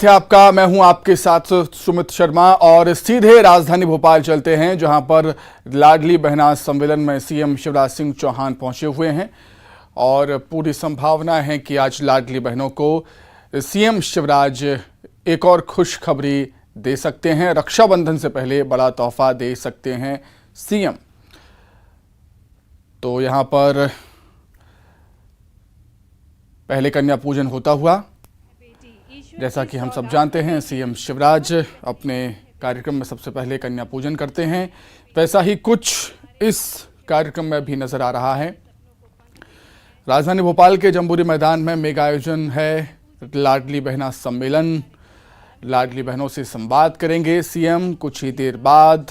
आपका मैं हूं आपके साथ सुमित शर्मा और सीधे राजधानी भोपाल चलते हैं, जहां पर लाडली बहना सम्मेलन में सीएम शिवराज सिंह चौहान पहुंचे हुए हैं और पूरी संभावना है कि आज लाडली बहनों को सीएम शिवराज एक और खुशखबरी दे सकते हैं। रक्षाबंधन से पहले बड़ा तोहफा दे सकते हैं सीएम। तो यहां पर पहले कन्या पूजन होता हुआ, जैसा कि हम सब जानते हैं सीएम शिवराज अपने कार्यक्रम में सबसे पहले कन्या पूजन करते हैं, वैसा ही कुछ इस कार्यक्रम में भी नजर आ रहा है। राजधानी भोपाल के जंबूरी मैदान में मेगा आयोजन है लाडली बहना सम्मेलन। लाडली बहनों से संवाद करेंगे सीएम कुछ ही देर बाद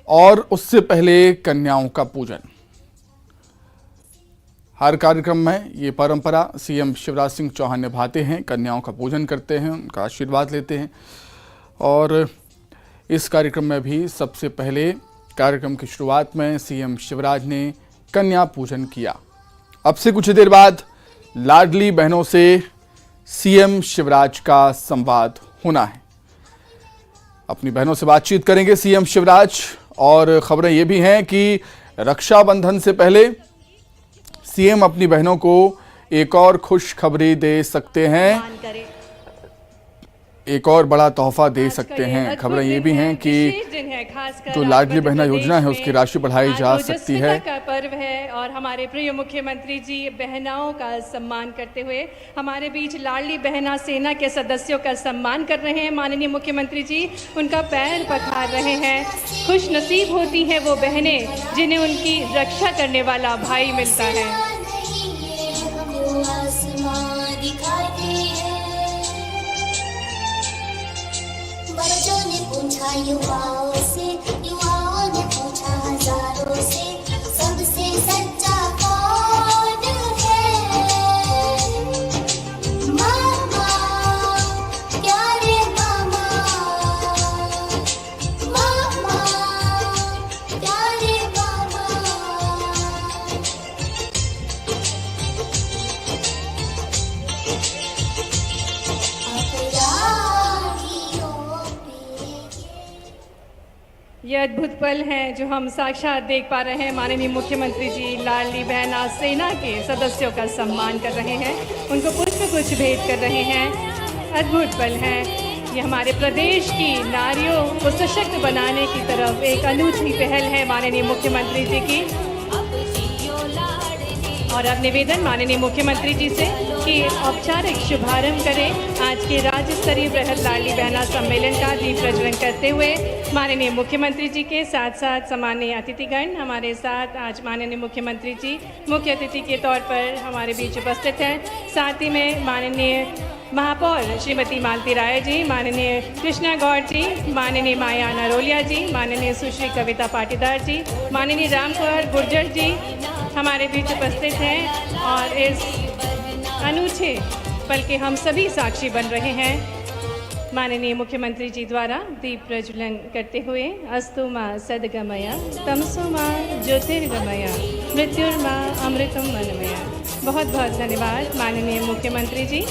और उससे पहले कन्याओं का पूजन। हर कार्यक्रम में ये परंपरा सीएम शिवराज सिंह चौहान निभाते हैं, कन्याओं का पूजन करते हैं, उनका आशीर्वाद लेते हैं और इस कार्यक्रम में भी सबसे पहले कार्यक्रम की शुरुआत में सीएम शिवराज ने कन्या पूजन किया। अब से कुछ देर बाद लाडली बहनों से सीएम शिवराज का संवाद होना है। अपनी बहनों से बातचीत करेंगे सीएम शिवराज और खबरें ये भी हैं कि रक्षाबंधन से पहले सीएम अपनी बहनों को एक और खुशखबरी दे सकते हैं, एक और बड़ा तोहफा दे सकते हैं। खबरें ये भी हैं कि जो लाडली बहना योजना है उसकी राशि बढ़ाई जा सकती है। का पर्व है और हमारे प्रिय मुख्यमंत्री जी बहनाओं का सम्मान करते हुए हमारे बीच लाडली बहना सेना के सदस्यों का सम्मान कर रहे हैं। माननीय मुख्यमंत्री जी उनका पैर पखार रहे हैं। खुश नसीब होती हैं वो बहनें जिन्हें उनकी रक्षा करने वाला भाई मिलता है। बच्चों ने पूछा युवाओं से, युवाओं ने पूछा हजारों से, सबसे सच्चा कौन है? मामा, प्यारे मामा, मामा, प्यारे मामा। ये अद्भुत पल हैं जो हम साक्षात देख पा रहे हैं। माननीय मुख्यमंत्री जी लाडली बहना सेना के सदस्यों का सम्मान कर रहे हैं, उनको पुष्प भेंट कर रहे हैं। अद्भुत पल हैं। ये हमारे प्रदेश की नारियों को सशक्त बनाने की तरफ एक अनूठी पहल है माननीय मुख्यमंत्री जी की। और अब निवेदन माननीय मुख्यमंत्री जी से कि औपचारिक शुभारंभ करें आज के राज्य स्तरीय बृहद लाडली बहना सम्मेलन का दीप प्रज्वलन करते हुए। माननीय मुख्यमंत्री जी के साथ साथ सम्मानीय अतिथिगण हमारे साथ आज माननीय मुख्यमंत्री जी मुख्य अतिथि के तौर पर हमारे बीच उपस्थित हैं। साथ ही में माननीय महापौर श्रीमती मालती राय जी, माननीय कृष्णा गौड़ जी, माननीय माया नरोलिया जी, माननीय सुश्री कविता पाटीदार जी, माननीय राम कुमार गुर्जर जी हमारे बीच उपस्थित हैं और इस अनूठे पल के हम सभी साक्षी बन रहे हैं। माननीय मुख्यमंत्री जी द्वारा दीप प्रज्वलन करते हुए अस्तु मां सद्गमया तमसो मां ज्योतिर्गमया मृत्युर्मां अमृतम मनमया। बहुत बहुत धन्यवाद माननीय मुख्यमंत्री जी।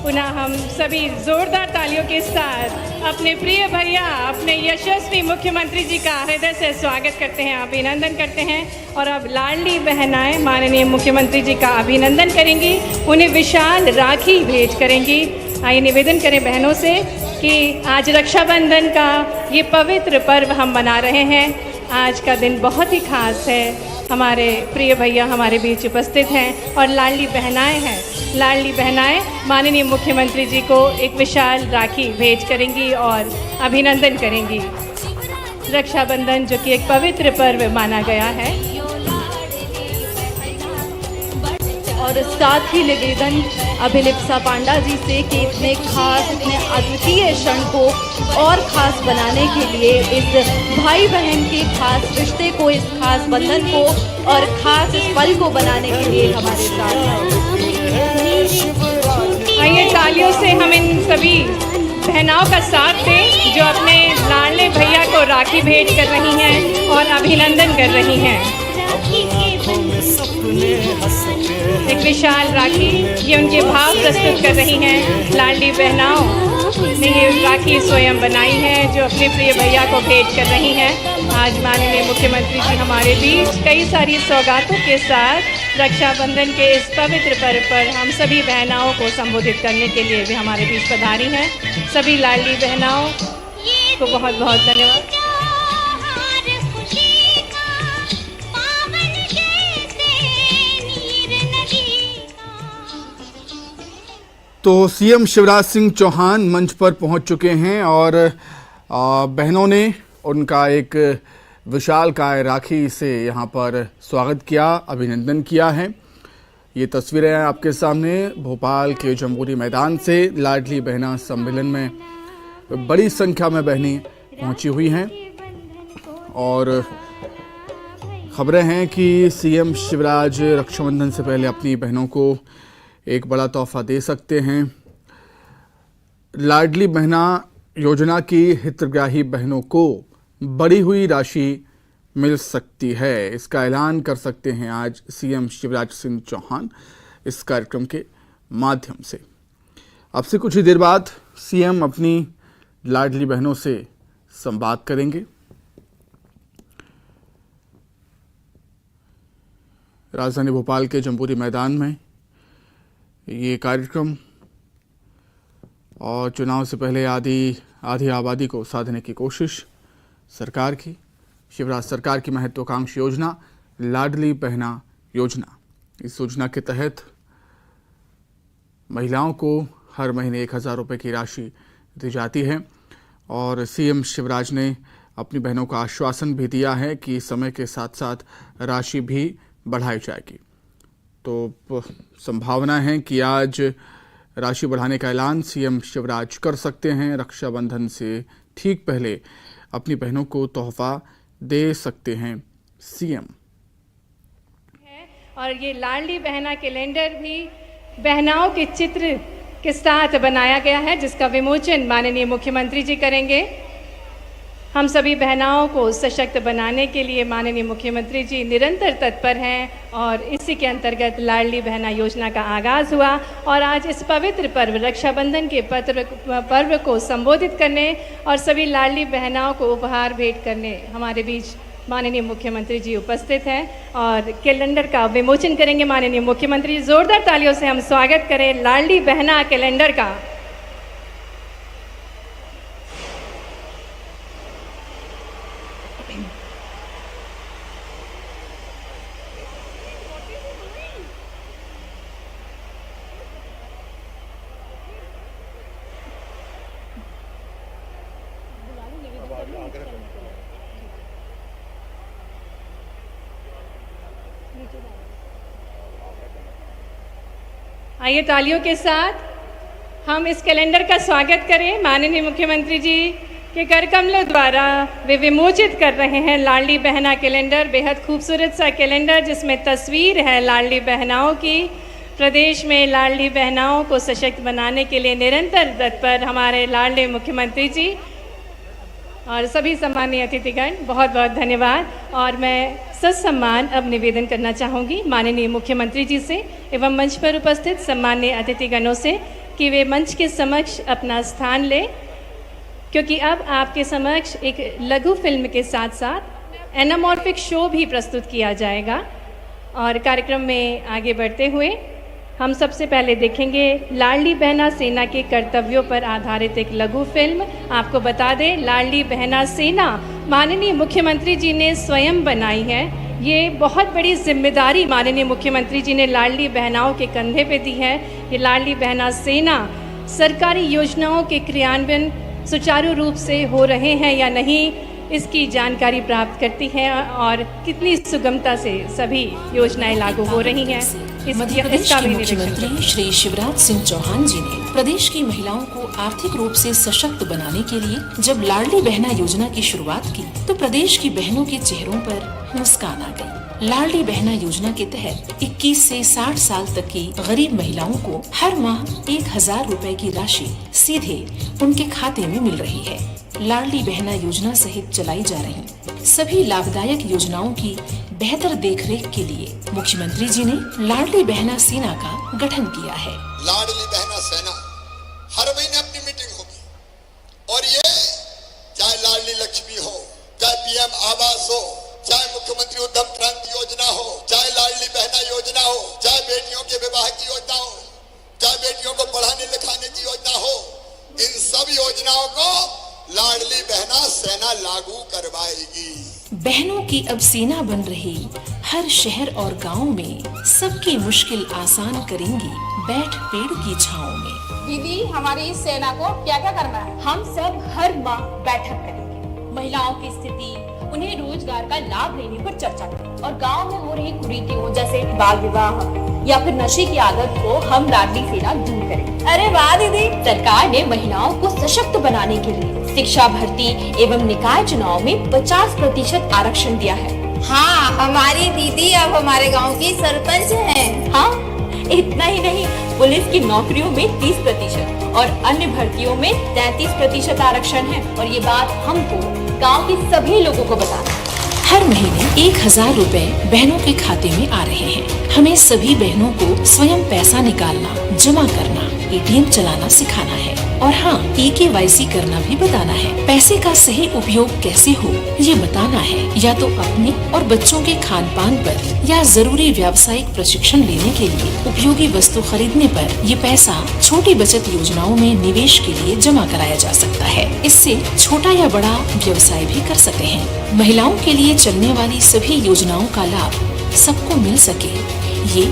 पुनः हम सभी जोरदार तालियों के साथ अपने प्रिय भैया, अपने यशस्वी मुख्यमंत्री जी का हृदय से स्वागत करते हैं, अभिनंदन करते हैं। और अब लाडली बहनाएं माननीय मुख्यमंत्री जी का अभिनंदन करेंगी, उन्हें विशाल राखी भेंट करेंगी। आइए निवेदन करें बहनों से कि आज रक्षाबंधन का ये पवित्र पर्व हम मना रहे हैं। आज का दिन बहुत ही खास है। हमारे प्रिय भैया हमारे बीच उपस्थित हैं और लाडली बहनाएं हैं। लाडली बहनाएं माननीय मुख्यमंत्री जी को एक विशाल राखी भेंट करेंगी और अभिनंदन करेंगी। रक्षाबंधन जो कि एक पवित्र पर्व माना गया है। और साथ ही निवेदन अभिलिप्सा पांडा जी से कि इतने खास, इतने अद्वितीय क्षण को और खास बनाने के लिए, इस भाई बहन के खास रिश्ते को, इस खास बंधन को और खास इस पल को बनाने के लिए हमारे साथ आइए तालियों से हम इन सभी बहनाओं का साथ दें जो अपने लाडले भैया को राखी भेंट कर रही हैं और अभिनंदन कर रही हैं। एक विशाल राखी ये उनके भाव प्रस्तुत कर रही हैं। लाडली बहनाओं ने ये राखी स्वयं बनाई है जो अपने प्रिय भैया को भेंट कर रही हैं। आज माननीय मुख्यमंत्री जी हमारे बीच कई सारी सौगातों के साथ रक्षाबंधन के इस पवित्र पर्व पर हम सभी बहनाओं को संबोधित करने के लिए भी हमारे बीच पधारी हैं। सभी लाडली बहनाओं को बहुत बहुत धन्यवाद। तो सीएम शिवराज सिंह चौहान मंच पर पहुंच चुके हैं और बहनों ने उनका एक विशालकाय राखी से यहां पर स्वागत किया, अभिनंदन किया है। ये तस्वीरें आपके सामने भोपाल के जम्बूरी मैदान से लाडली बहना सम्मेलन में बड़ी संख्या में बहनें पहुंची हुई हैं और खबरें हैं कि सीएम शिवराज रक्षाबंधन से पहले अपनी बहनों को एक बड़ा तोहफा दे सकते हैं। लाडली बहना योजना की हितग्राही बहनों को बढ़ी हुई राशि मिल सकती है, इसका ऐलान कर सकते हैं आज सीएम शिवराज सिंह चौहान इस कार्यक्रम के माध्यम से। अब से कुछ ही देर बाद सीएम अपनी लाडली बहनों से संवाद करेंगे। राजधानी भोपाल के जम्बूरी मैदान में ये कार्यक्रम और चुनाव से पहले आधी आबादी को साधने की कोशिश सरकार की, शिवराज सरकार की महत्वाकांक्षी योजना लाडली बहना योजना। इस योजना के तहत महिलाओं को हर महीने 1000 रुपये की राशि दी जाती है और सीएम शिवराज ने अपनी बहनों का आश्वासन भी दिया है कि समय के साथ साथ राशि भी बढ़ाई जाएगी। तो संभावना है कि आज राशि बढ़ाने का ऐलान सीएम शिवराज कर सकते हैं। रक्षाबंधन से ठीक पहले अपनी बहनों को तोहफा दे सकते हैं सीएम। और ये लाडली बहना कैलेंडर भी बहनाओं के चित्र के साथ बनाया गया है जिसका विमोचन माननीय मुख्यमंत्री जी करेंगे। हम सभी बहनाओं को सशक्त बनाने के लिए माननीय मुख्यमंत्री जी निरंतर तत्पर हैं और इसी के अंतर्गत लाडली बहना योजना का आगाज़ हुआ और आज इस पवित्र पर्व रक्षाबंधन के पर्व को संबोधित करने और सभी लाडली बहनाओं को उपहार भेंट करने हमारे बीच माननीय मुख्यमंत्री जी उपस्थित हैं और कैलेंडर का विमोचन करेंगे माननीय मुख्यमंत्री। जोरदार तालियों से हम स्वागत करें लाडली बहना कैलेंडर का। आइए तालियों के साथ हम इस कैलेंडर का स्वागत करें। माननीय मुख्यमंत्री जी के करकमलों द्वारा वे विमोचित कर रहे हैं लाडली बहना कैलेंडर। बेहद खूबसूरत सा कैलेंडर जिसमें तस्वीर है लाडली बहनाओं की। प्रदेश में लाडली बहनाओं को सशक्त बनाने के लिए निरंतर तत्पर हमारे लाडले मुख्यमंत्री जी और सभी सम्मानीय अतिथिगण, बहुत बहुत धन्यवाद। और मैं ससम्मान अब निवेदन करना चाहूँगी माननीय मुख्यमंत्री जी से एवं मंच पर उपस्थित सम्मानीय अतिथिगणों से कि वे मंच के समक्ष अपना स्थान लें, क्योंकि अब आपके समक्ष एक लघु फिल्म के साथ साथ एनामॉर्फिक शो भी प्रस्तुत किया जाएगा। और कार्यक्रम में आगे बढ़ते हुए हम सबसे पहले देखेंगे लाडली बहना सेना के कर्तव्यों पर आधारित एक लघु फिल्म। आपको बता दें लाडली बहना सेना माननीय मुख्यमंत्री जी ने स्वयं बनाई है। ये बहुत बड़ी जिम्मेदारी माननीय मुख्यमंत्री जी ने लाडली बहनाओं के कंधे पे दी है। ये लाडली बहना सेना सरकारी योजनाओं के क्रियान्वयन सुचारू रूप से हो रहे हैं या नहीं, इसकी जानकारी प्राप्त करती है और कितनी सुगमता से सभी योजनाएं लागू हो रही हैं। मध्य प्रदेश के मुख्यमंत्री श्री शिवराज सिंह चौहान जी ने प्रदेश की महिलाओं को आर्थिक रूप से सशक्त बनाने के लिए जब लाडली बहना योजना की शुरुआत की तो प्रदेश की बहनों के चेहरों पर मुस्कान आ गई। लाडली बहना योजना के तहत 21 से 60 साल तक की गरीब महिलाओं को हर माह 1000 रुपए की राशि सीधे उनके खाते में मिल रही है। लाडली बहना योजना सहित चलाई जा रही सभी लाभदायक योजनाओं की बेहतर देखरेख के लिए मुख्यमंत्री जी ने लाडली बहना सेना का गठन किया है। लाडली बहना सेना हर महीने अपनी मीटिंग होगी और ये चाहे लाडली लक्ष्मी हो, चाहे पीएम आवास हो, चाहे मुख्यमंत्री उद्यम क्रांति योजना हो, चाहे लाडली बहना योजना हो, चाहे बेटियों के विवाह की योजना हो, चाहे बेटियों को पढ़ाने लिखाने की योजना हो, इन सब योजनाओं को लाडली बहना सेना लागू करवाएगी। बहनों की अब सेना बन रही हर शहर और गांव में सबकी मुश्किल आसान करेंगी बैठ पेड़ की छांव में। दीदी, हमारी इस सेना को क्या क्या करना है? हम सब हर माह बैठक करेंगे, महिलाओं की स्थिति, उन्हें रोजगार का लाभ लेने पर चर्चा करेंगे और गांव में हो रही कुरीतियों जैसे बाल विवाह या फिर नशे की आदत को हम लाडली सेना दूर करेंगे। अरे वाह दीदी, सरकार ने महिलाओं को सशक्त बनाने के लिए शिक्षा भर्ती एवं निकाय चुनाव में 50% आरक्षण दिया है। हाँ, हमारी दीदी अब हमारे गांव की सरपंच हैं। हाँ, इतना ही नहीं, पुलिस की नौकरियों में 30% और अन्य भर्तियों में 33% आरक्षण है और ये बात हमको गांव के सभी लोगों को बताना है। हर महीने 1000 रुपए बहनों के खाते में आ रहे हैं। हमें सभी बहनों को स्वयं पैसा निकालना, जमा करना, एटीएम चलाना सिखाना है और हाँ, KYC करना भी बताना है। पैसे का सही उपयोग कैसे हो ये बताना है, या तो अपने और बच्चों के खान पान पर या जरूरी व्यावसायिक प्रशिक्षण लेने के लिए उपयोगी वस्तु खरीदने पर ये पैसा छोटी बचत योजनाओं में निवेश के लिए जमा कराया जा सकता है। इससे छोटा या बड़ा व्यवसाय भी कर सकते हैं। महिलाओं के लिए चलने वाली सभी योजनाओं का लाभ सबको मिल सके, ये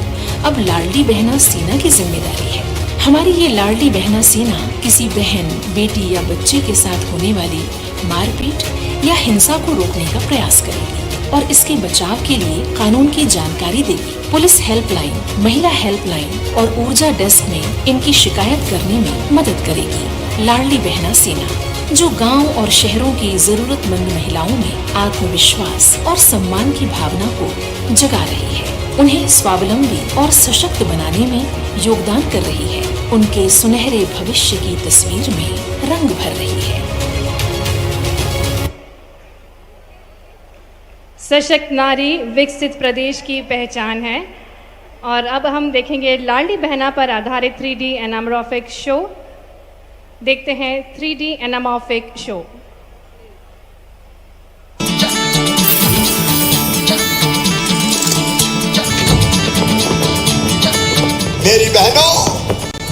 अब लाडली बहना सेना की जिम्मेदारी है। हमारी ये लाडली बहना सेना किसी बहन, बेटी या बच्चे के साथ होने वाली मारपीट या हिंसा को रोकने का प्रयास करेगी और इसके बचाव के लिए कानून की जानकारी देगी। पुलिस हेल्पलाइन, महिला हेल्पलाइन और ऊर्जा डेस्क में इनकी शिकायत करने में मदद करेगी। लाडली बहना सेना जो गांव और शहरों की जरूरतमंद महिलाओं में आत्मविश्वास और सम्मान की भावना को जगा रही है, उन्हें स्वावलंबी और सशक्त बनाने में योगदान कर रही है, उनके सुनहरे भविष्य की तस्वीर में रंग भर रही है। सशक्त नारी विकसित प्रदेश की पहचान है। और अब हम देखेंगे लाडली बहना पर आधारित 3D एनामॉर्फिक शो। देखते हैं 3D एनामॉर्फिक शो। मेरी बहनों,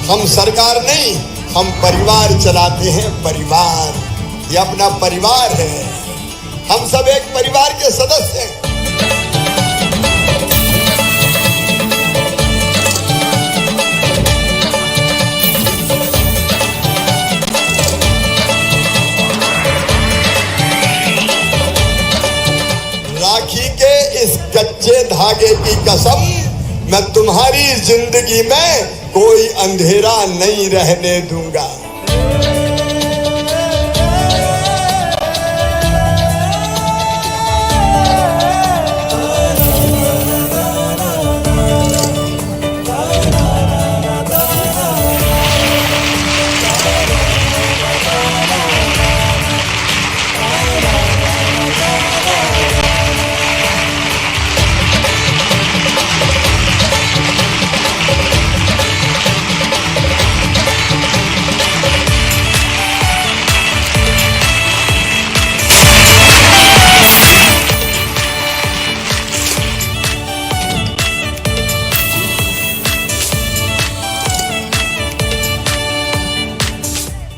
हम सरकार नहीं, हम परिवार चलाते हैं। परिवार ये अपना परिवार है, हम सब एक परिवार के सदस्य हैं। राखी के इस कच्चे धागे की कसम, मैं तुम्हारी जिंदगी में कोई अंधेरा नहीं रहने दूंगा।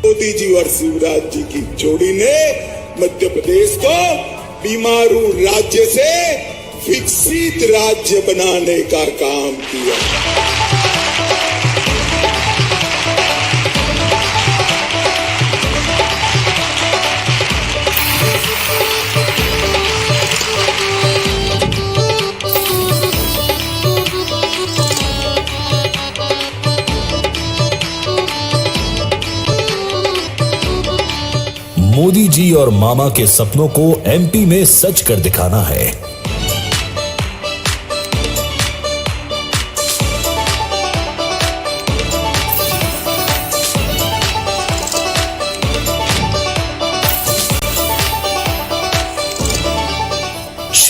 मोदी जी और शिवराज जी की जोड़ी ने मध्य प्रदेश को बीमारू राज्य से विकसित राज्य बनाने का काम किया। मोदी जी और मामा के सपनों को MP में सच कर दिखाना है।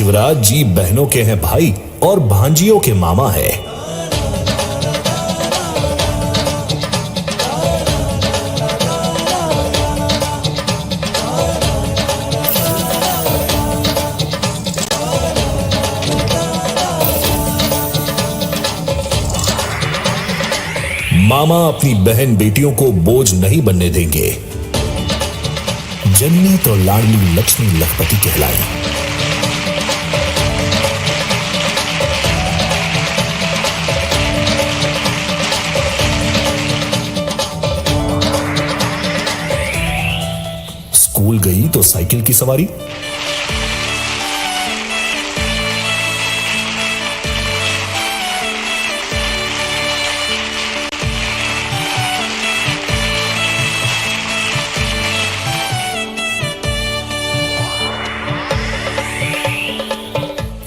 शिवराज जी बहनों के हैं भाई और भांजियों के मामा है। मामा अपनी बहन बेटियों को बोझ नहीं बनने देंगे। जननी तो लाडली लक्ष्मी लखपति कहलाई। स्कूल गई तो साइकिल की सवारी,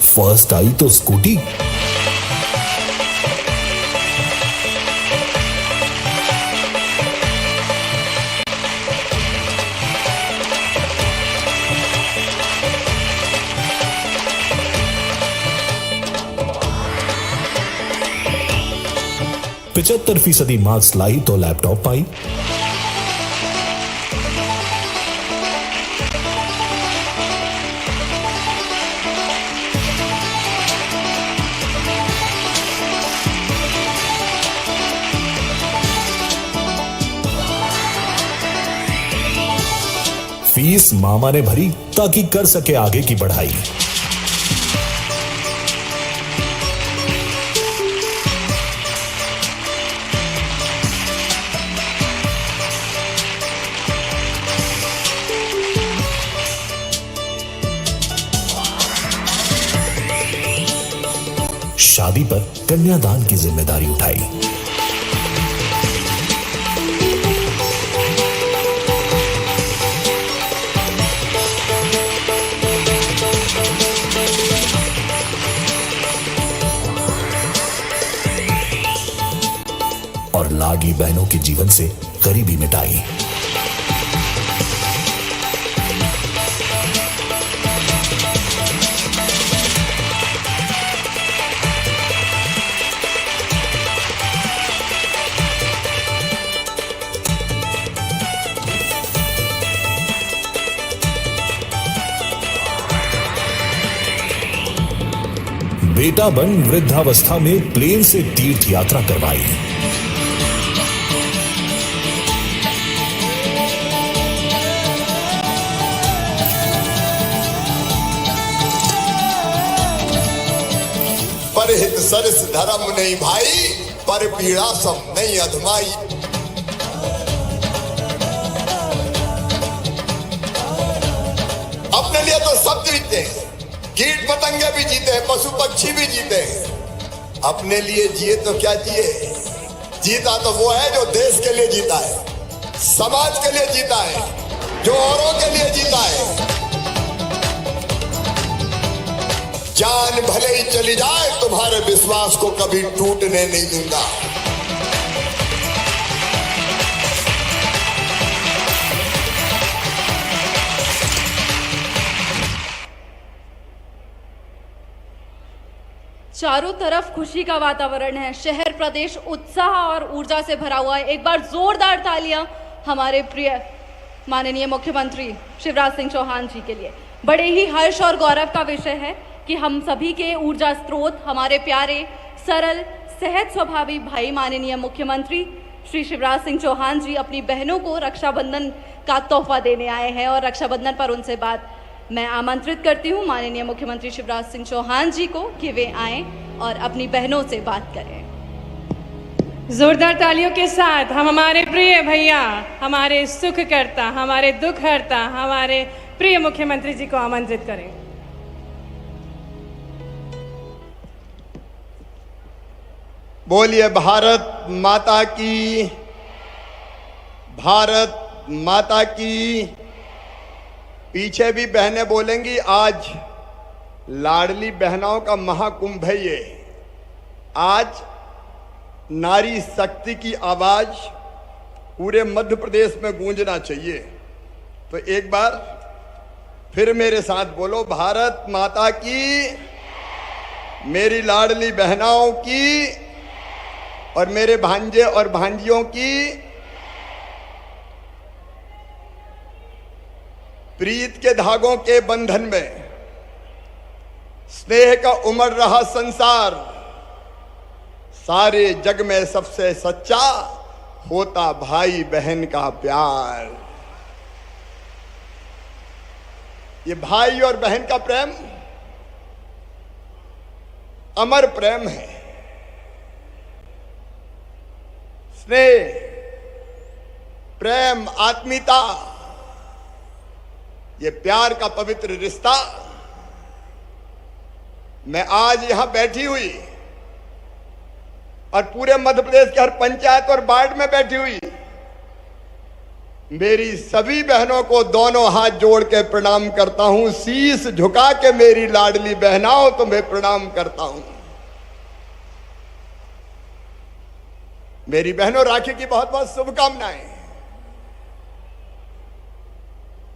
फर्स्ट आई तो स्कूटी, $75% मार्क्स लाई तो लैपटॉप पाई। फीस मामा ने भरी ताकि कर सके आगे की पढ़ाई। शादी पर कन्यादान की जिम्मेदारी उठाई। और लाडली बहनों के जीवन से गरीबी मिटाई। बेटा बन वृद्धावस्था में प्लेन से तीर्थ यात्रा करवाई। पर हित सरस धर्म नहीं भाई, पर पीड़ा सम नहीं अधमाई। अपने लिए तो सब जीते हैं, कीट पतंगे भी जीते हैं, पशु पक्षी भी जीते हैं। अपने लिए जिए तो क्या जिए? जीता तो वो है जो देश के लिए जीता है, समाज के लिए जीता है, जो औरों के लिए जीता है। जान भले ही चली जाए, तुम्हारे विश्वास को कभी टूटने नहीं दूंगा। चारों तरफ खुशी का वातावरण है। शहर प्रदेश उत्साह और ऊर्जा से भरा हुआ है। एक बार जोरदार तालियां हमारे प्रिय माननीय मुख्यमंत्री शिवराज सिंह चौहान जी के लिए। बड़े ही हर्ष और गौरव का विषय है कि हम सभी के ऊर्जा स्रोत, हमारे प्यारे सरल सहज स्वभावी भाई माननीय मुख्यमंत्री श्री शिवराज सिंह चौहान जी अपनी बहनों को रक्षाबंधन का तोहफा देने आए हैं और रक्षाबंधन पर उनसे बात मैं आमंत्रित करती हूं माननीय मुख्यमंत्री शिवराज सिंह चौहान जी को कि वे आएं और अपनी बहनों से बात करें। जोरदार तालियों के साथ हम हमारे प्रिय भैया, हमारे सुख करता, हमारे दुख हरता, हमारे प्रिय मुख्यमंत्री जी को आमंत्रित करें। बोलिए भारत माता की, भारत माता की। पीछे भी बहनें बोलेंगी। आज लाडली बहनों का महाकुंभ है ये। आज नारी शक्ति की आवाज पूरे मध्य प्रदेश में गूंजना चाहिए। तो एक बार फिर मेरे साथ बोलो, भारत माता की, मेरी लाडली बहनाओं की और मेरे भांजे और भांजियों की। प्रीत के धागों के बंधन में स्नेह का उमड़ रहा संसार, सारे जग में सबसे सच्चा होता भाई बहन का प्यार। ये भाई और बहन का प्रेम अमर प्रेम है। स्नेह, प्रेम, आत्मीयता, ये प्यार का पवित्र रिश्ता। मैं आज यहां बैठी हुई और पूरे मध्य प्रदेश के हर पंचायत और वार्ड में बैठी हुई मेरी सभी बहनों को दोनों हाथ जोड़ के प्रणाम करता हूं। शीश झुका के मेरी लाडली बहनाओं तुम्हें प्रणाम करता हूं। मेरी बहनों, राखी की बहुत बहुत शुभकामनाएं।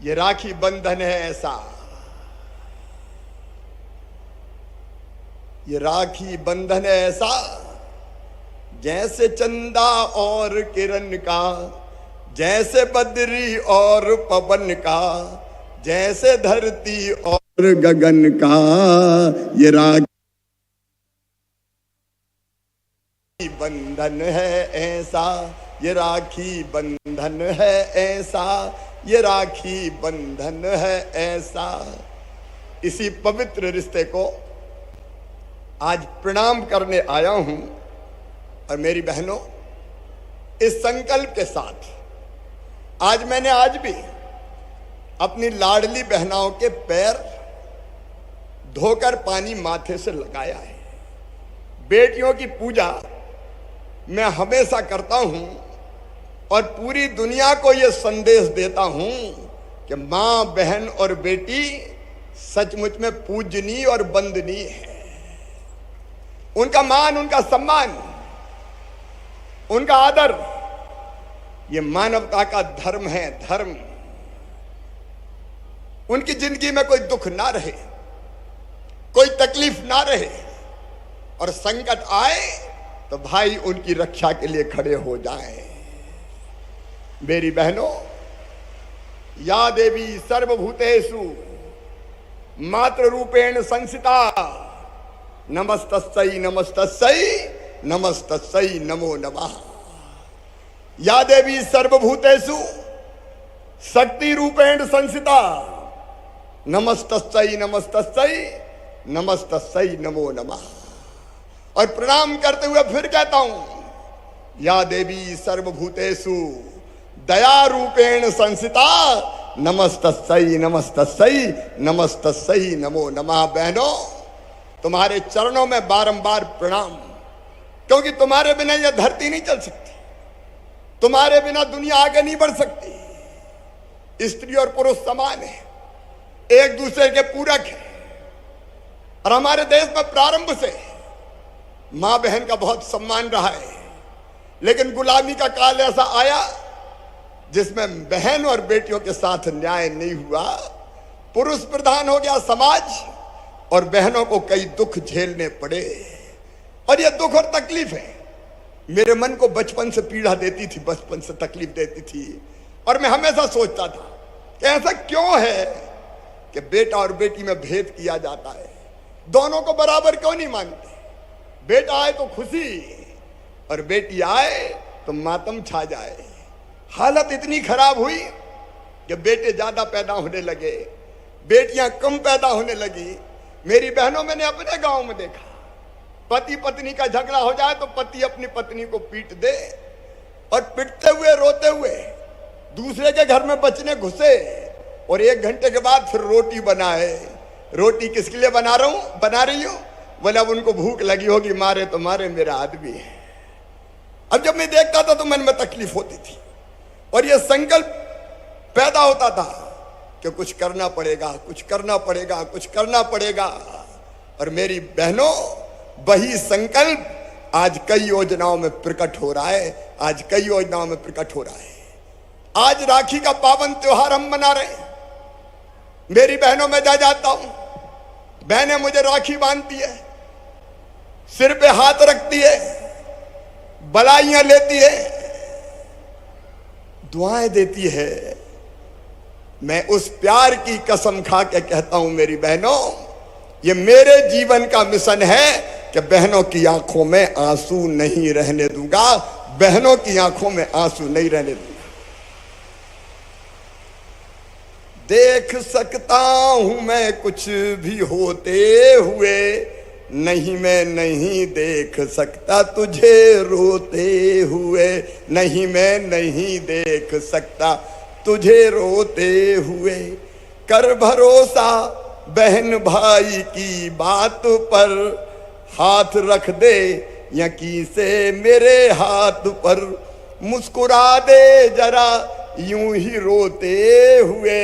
ये राखी बंधन है ऐसा, ये राखी बंधन है ऐसा, जैसे चंदा और किरण का, जैसे बद्री और पवन का, जैसे धरती और गगन का। ये राखी बंधन है ऐसा, ये राखी बंधन है ऐसा, ये राखी बंधन है ऐसा। इसी पवित्र रिश्ते को आज प्रणाम करने आया हूं। और मेरी बहनों, इस संकल्प के साथ आज भी अपनी लाडली बहनाओं के पैर धोकर पानी माथे से लगाया है। बेटियों की पूजा मैं हमेशा करता हूं और पूरी दुनिया को यह संदेश देता हूं कि मां, बहन और बेटी सचमुच में पूजनीय और वंदनीय है। उनका मान, उनका सम्मान, उनका आदर, ये मानवता का धर्म है। धर्म, उनकी जिंदगी में कोई दुख ना रहे, कोई तकलीफ ना रहे, और संकट आए तो भाई उनकी रक्षा के लिए खड़े हो जाएं। मेरी बहनों, या देवी सर्वभूतेषु मातृ रूपेण संस्थिता, नमस्तस्यै नमस्तस्यै नमस्तस्यै नमो नमः। या देवी सर्वभूतेषु शक्ति रूपेण संस्थिता, नमस्तस्यै नमस्तस्यै नमस्तस्यै नमो नमः। और प्रणाम करते हुए फिर कहता हूं, या देवी सर्वभूतेषु दया रूपेण संस्थिता, नमस्तस्यै नमस्तस्यै नमस्तस्यै नमो नमः। बहनों, तुम्हारे चरणों में बारंबार प्रणाम, क्योंकि तुम्हारे बिना यह धरती नहीं चल सकती, तुम्हारे बिना दुनिया आगे नहीं बढ़ सकती। स्त्री और पुरुष समान है, एक दूसरे के पूरक है। और हमारे देश में प्रारंभ से मां बहन का बहुत सम्मान रहा है, लेकिन गुलामी का काल ऐसा आया जिसमें बहन और बेटियों के साथ न्याय नहीं हुआ। पुरुष प्रधान हो गया समाज और बहनों को कई दुख झेलने पड़े। और यह दुख और तकलीफ है मेरे मन को बचपन से पीड़ा देती थी, बचपन से तकलीफ देती थी। और मैं हमेशा सोचता था कि ऐसा क्यों है कि बेटा और बेटी में भेद किया जाता है, दोनों को बराबर क्यों नहीं मानते। बेटा आए तो खुशी और बेटी आए तो मातम छा जाए। हालत इतनी खराब हुई कि बेटे ज्यादा पैदा होने लगे, बेटियां कम पैदा होने लगी। मेरी बहनों, मैंने अपने गांव में देखा, पति पत्नी का झगड़ा हो जाए तो पति अपनी पत्नी को पीट दे और पीटते हुए रोते हुए दूसरे के घर में बचने घुसे और 1 घंटे के बाद फिर रोटी बनाए। रोटी किसके लिए बना रही हूं? बोले अब उनको भूख लगी होगी, मारे तो मारे, मेरा आदमी है। अब जब मैं देखता था तो मन में तकलीफ होती थी और यह संकल्प पैदा होता था कि कुछ करना पड़ेगा, कुछ करना पड़ेगा, कुछ करना पड़ेगा। और मेरी बहनों, वही संकल्प आज कई योजनाओं में प्रकट हो रहा है, आज कई योजनाओं में प्रकट हो रहा है। आज राखी का पावन त्योहार हम मना रहे हैं। मेरी बहनों में जा जाता हूं, बहनें मुझे राखी बांधती है, सिर पे हाथ रखती है, बधाइयां लेती है, दुआएं देती है। मैं उस प्यार की कसम खा के कहता हूं मेरी बहनों, ये मेरे जीवन का मिशन है कि बहनों की आंखों में आंसू नहीं रहने दूंगा, बहनों की आंखों में आंसू नहीं रहने दूंगा। देख सकता हूं मैं कुछ भी होते हुए, नहीं मैं नहीं देख सकता तुझे रोते हुए, नहीं मैं नहीं देख सकता तुझे रोते हुए। कर भरोसा बहन भाई की बात पर, हाथ रख दे यकीन से मेरे हाथ पर, मुस्कुरा दे जरा यूं ही रोते हुए,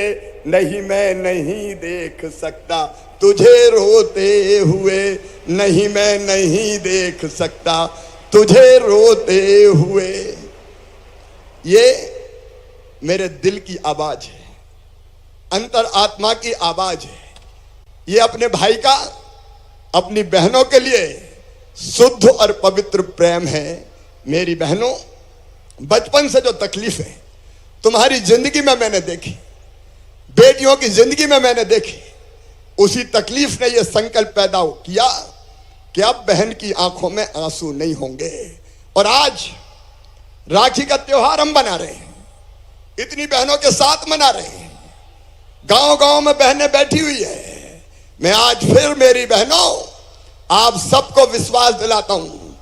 नहीं मैं नहीं देख सकता तुझे रोते हुए, नहीं मैं नहीं देख सकता तुझे रोते हुए। ये मेरे दिल की आवाज है, अंतर आत्मा की आवाज है। ये अपने भाई का अपनी बहनों के लिए शुद्ध और पवित्र प्रेम है। मेरी बहनों, बचपन से जो तकलीफ है तुम्हारी जिंदगी में मैंने देखी, बेटियों की जिंदगी में मैंने देखी, उसी तकलीफ ने यह संकल्प पैदा किया कि अब बहन की आंखों में आंसू नहीं होंगे। और आज राखी का त्योहार हम बना रहे हैं, इतनी बहनों के साथ मना रहे हैं, गांव गांव में बहनें बैठी हुई है। मैं आज फिर मेरी बहनों आप सबको विश्वास दिलाता हूं,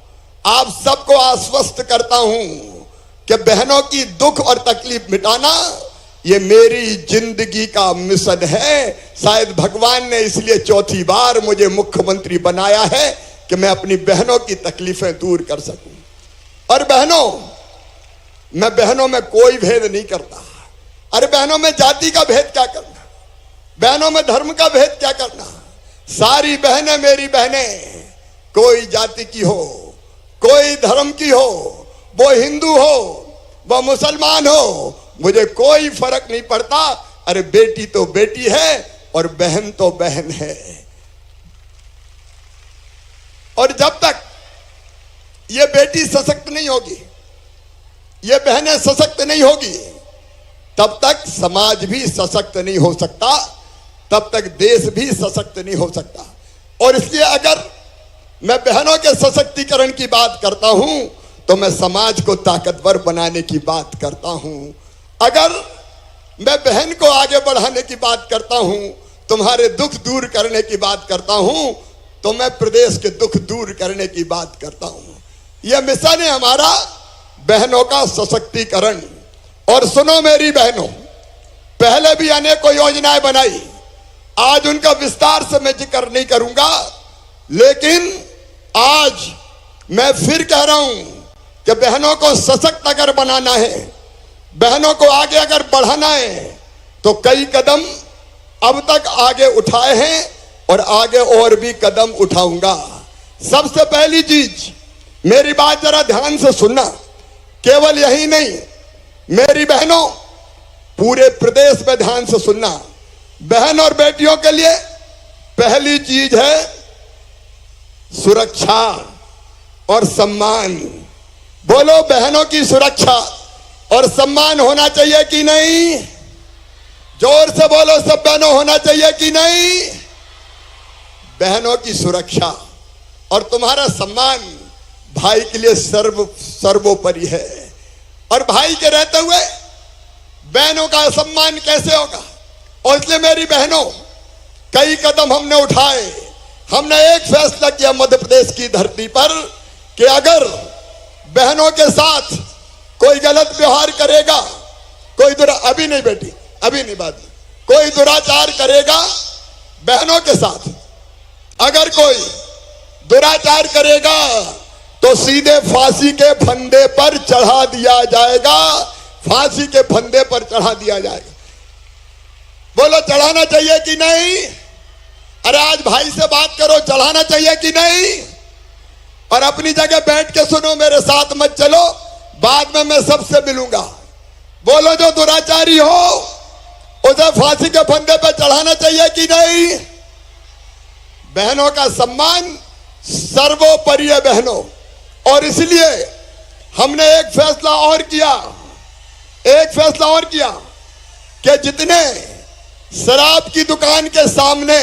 आप सबको आश्वस्त करता हूं कि बहनों की दुख और तकलीफ मिटाना ये मेरी जिंदगी का मिशन है। शायद भगवान ने इसलिए चौथी बार मुझे मुख्यमंत्री बनाया है कि मैं अपनी बहनों की तकलीफें दूर कर सकूं। और बहनों, मैं बहनों में कोई भेद नहीं करता। अरे बहनों में जाति का भेद क्या करना, बहनों में धर्म का भेद क्या करना। सारी बहनें मेरी बहनें, कोई जाति की हो, कोई धर्म की हो, वो हिंदू हो, वो मुसलमान हो, मुझे कोई फर्क नहीं पड़ता। अरे बेटी तो बेटी है और बहन तो बहन है। और जब तक ये बेटी सशक्त नहीं होगी, ये बहनें सशक्त नहीं होगी, तब तक समाज भी सशक्त नहीं हो सकता, तब तक देश भी सशक्त नहीं हो सकता। और इसलिए अगर मैं बहनों के सशक्तिकरण की बात करता हूं तो मैं समाज को ताकतवर बनाने की बात करता हूं। अगर मैं बहन को आगे बढ़ाने की बात करता हूं, तुम्हारे दुख दूर करने की बात करता हूं, तो मैं प्रदेश के दुख दूर करने की बात करता हूं। यह मिशन है हमारा, बहनों का सशक्तिकरण। और सुनो मेरी बहनों, पहले भी अनेकों योजनाएं बनाई, आज उनका विस्तार से मैं जिक्र नहीं करूंगा, लेकिन आज मैं फिर कह रहा हूं कि बहनों को सशक्त अगर बनाना है, बहनों को आगे अगर बढ़ाना है, तो कई कदम अब तक आगे उठाए हैं और आगे और भी कदम उठाऊंगा। सबसे पहली चीज, मेरी बात जरा ध्यान से सुनना, केवल यही नहीं मेरी बहनों, पूरे प्रदेश में ध्यान से सुनना। बहन और बेटियों के लिए पहली चीज है सुरक्षा और सम्मान। बोलो, बहनों की सुरक्षा और सम्मान होना चाहिए कि नहीं? जोर से बोलो सब बहनों, होना चाहिए कि नहीं? बहनों की सुरक्षा और तुम्हारा सम्मान भाई के लिए सर्वोपरि है। और भाई के रहते हुए बहनों का सम्मान कैसे होगा? और इसलिए मेरी बहनों, कई कदम हमने उठाए। हमने एक फैसला किया मध्य प्रदेश की धरती पर कि अगर बहनों के साथ कोई गलत व्यवहार करेगा, कोई अभी नहीं बेटी, अभी नहीं बात, कोई दुराचार करेगा बहनों के साथ, अगर कोई दुराचार करेगा तो सीधे फांसी के फंदे पर चढ़ा दिया जाएगा, फांसी के फंदे पर चढ़ा दिया जाएगा। बोलो, चढ़ाना चाहिए कि नहीं? अरे आज भाई से बात करो, चढ़ाना चाहिए कि नहीं? और अपनी जगह बैठ के सुनो, मेरे साथ मत चलो, बाद में मैं सबसे मिलूंगा। बोलो, जो दुराचारी हो उस से फांसी के फंदे पे चढ़ाना चाहिए कि नहीं? बहनों का सम्मान सर्वोपरि है बहनों। और इसलिए हमने एक फैसला और किया कि जितने शराब की दुकान के सामने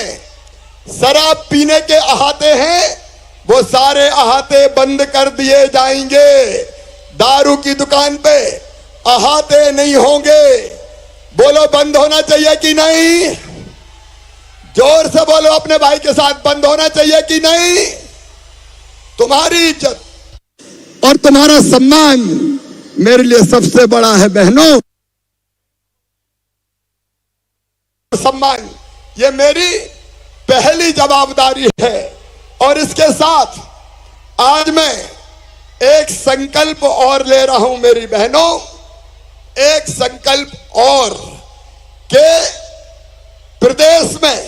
शराब पीने के अहाते हैं वो सारे अहाते बंद कर दिए जाएंगे। दारू की दुकान पे अहाते नहीं होंगे। बोलो बंद होना चाहिए कि नहीं? जोर से बोलो अपने भाई के साथ, बंद होना चाहिए कि नहीं? तुम्हारी इज्जत और तुम्हारा सम्मान मेरे लिए सबसे बड़ा है बहनों। सम्मान ये मेरी पहली जवाबदारी है। और इसके साथ आज मैं एक संकल्प और ले रहा हूं मेरी बहनों, एक संकल्प और के प्रदेश में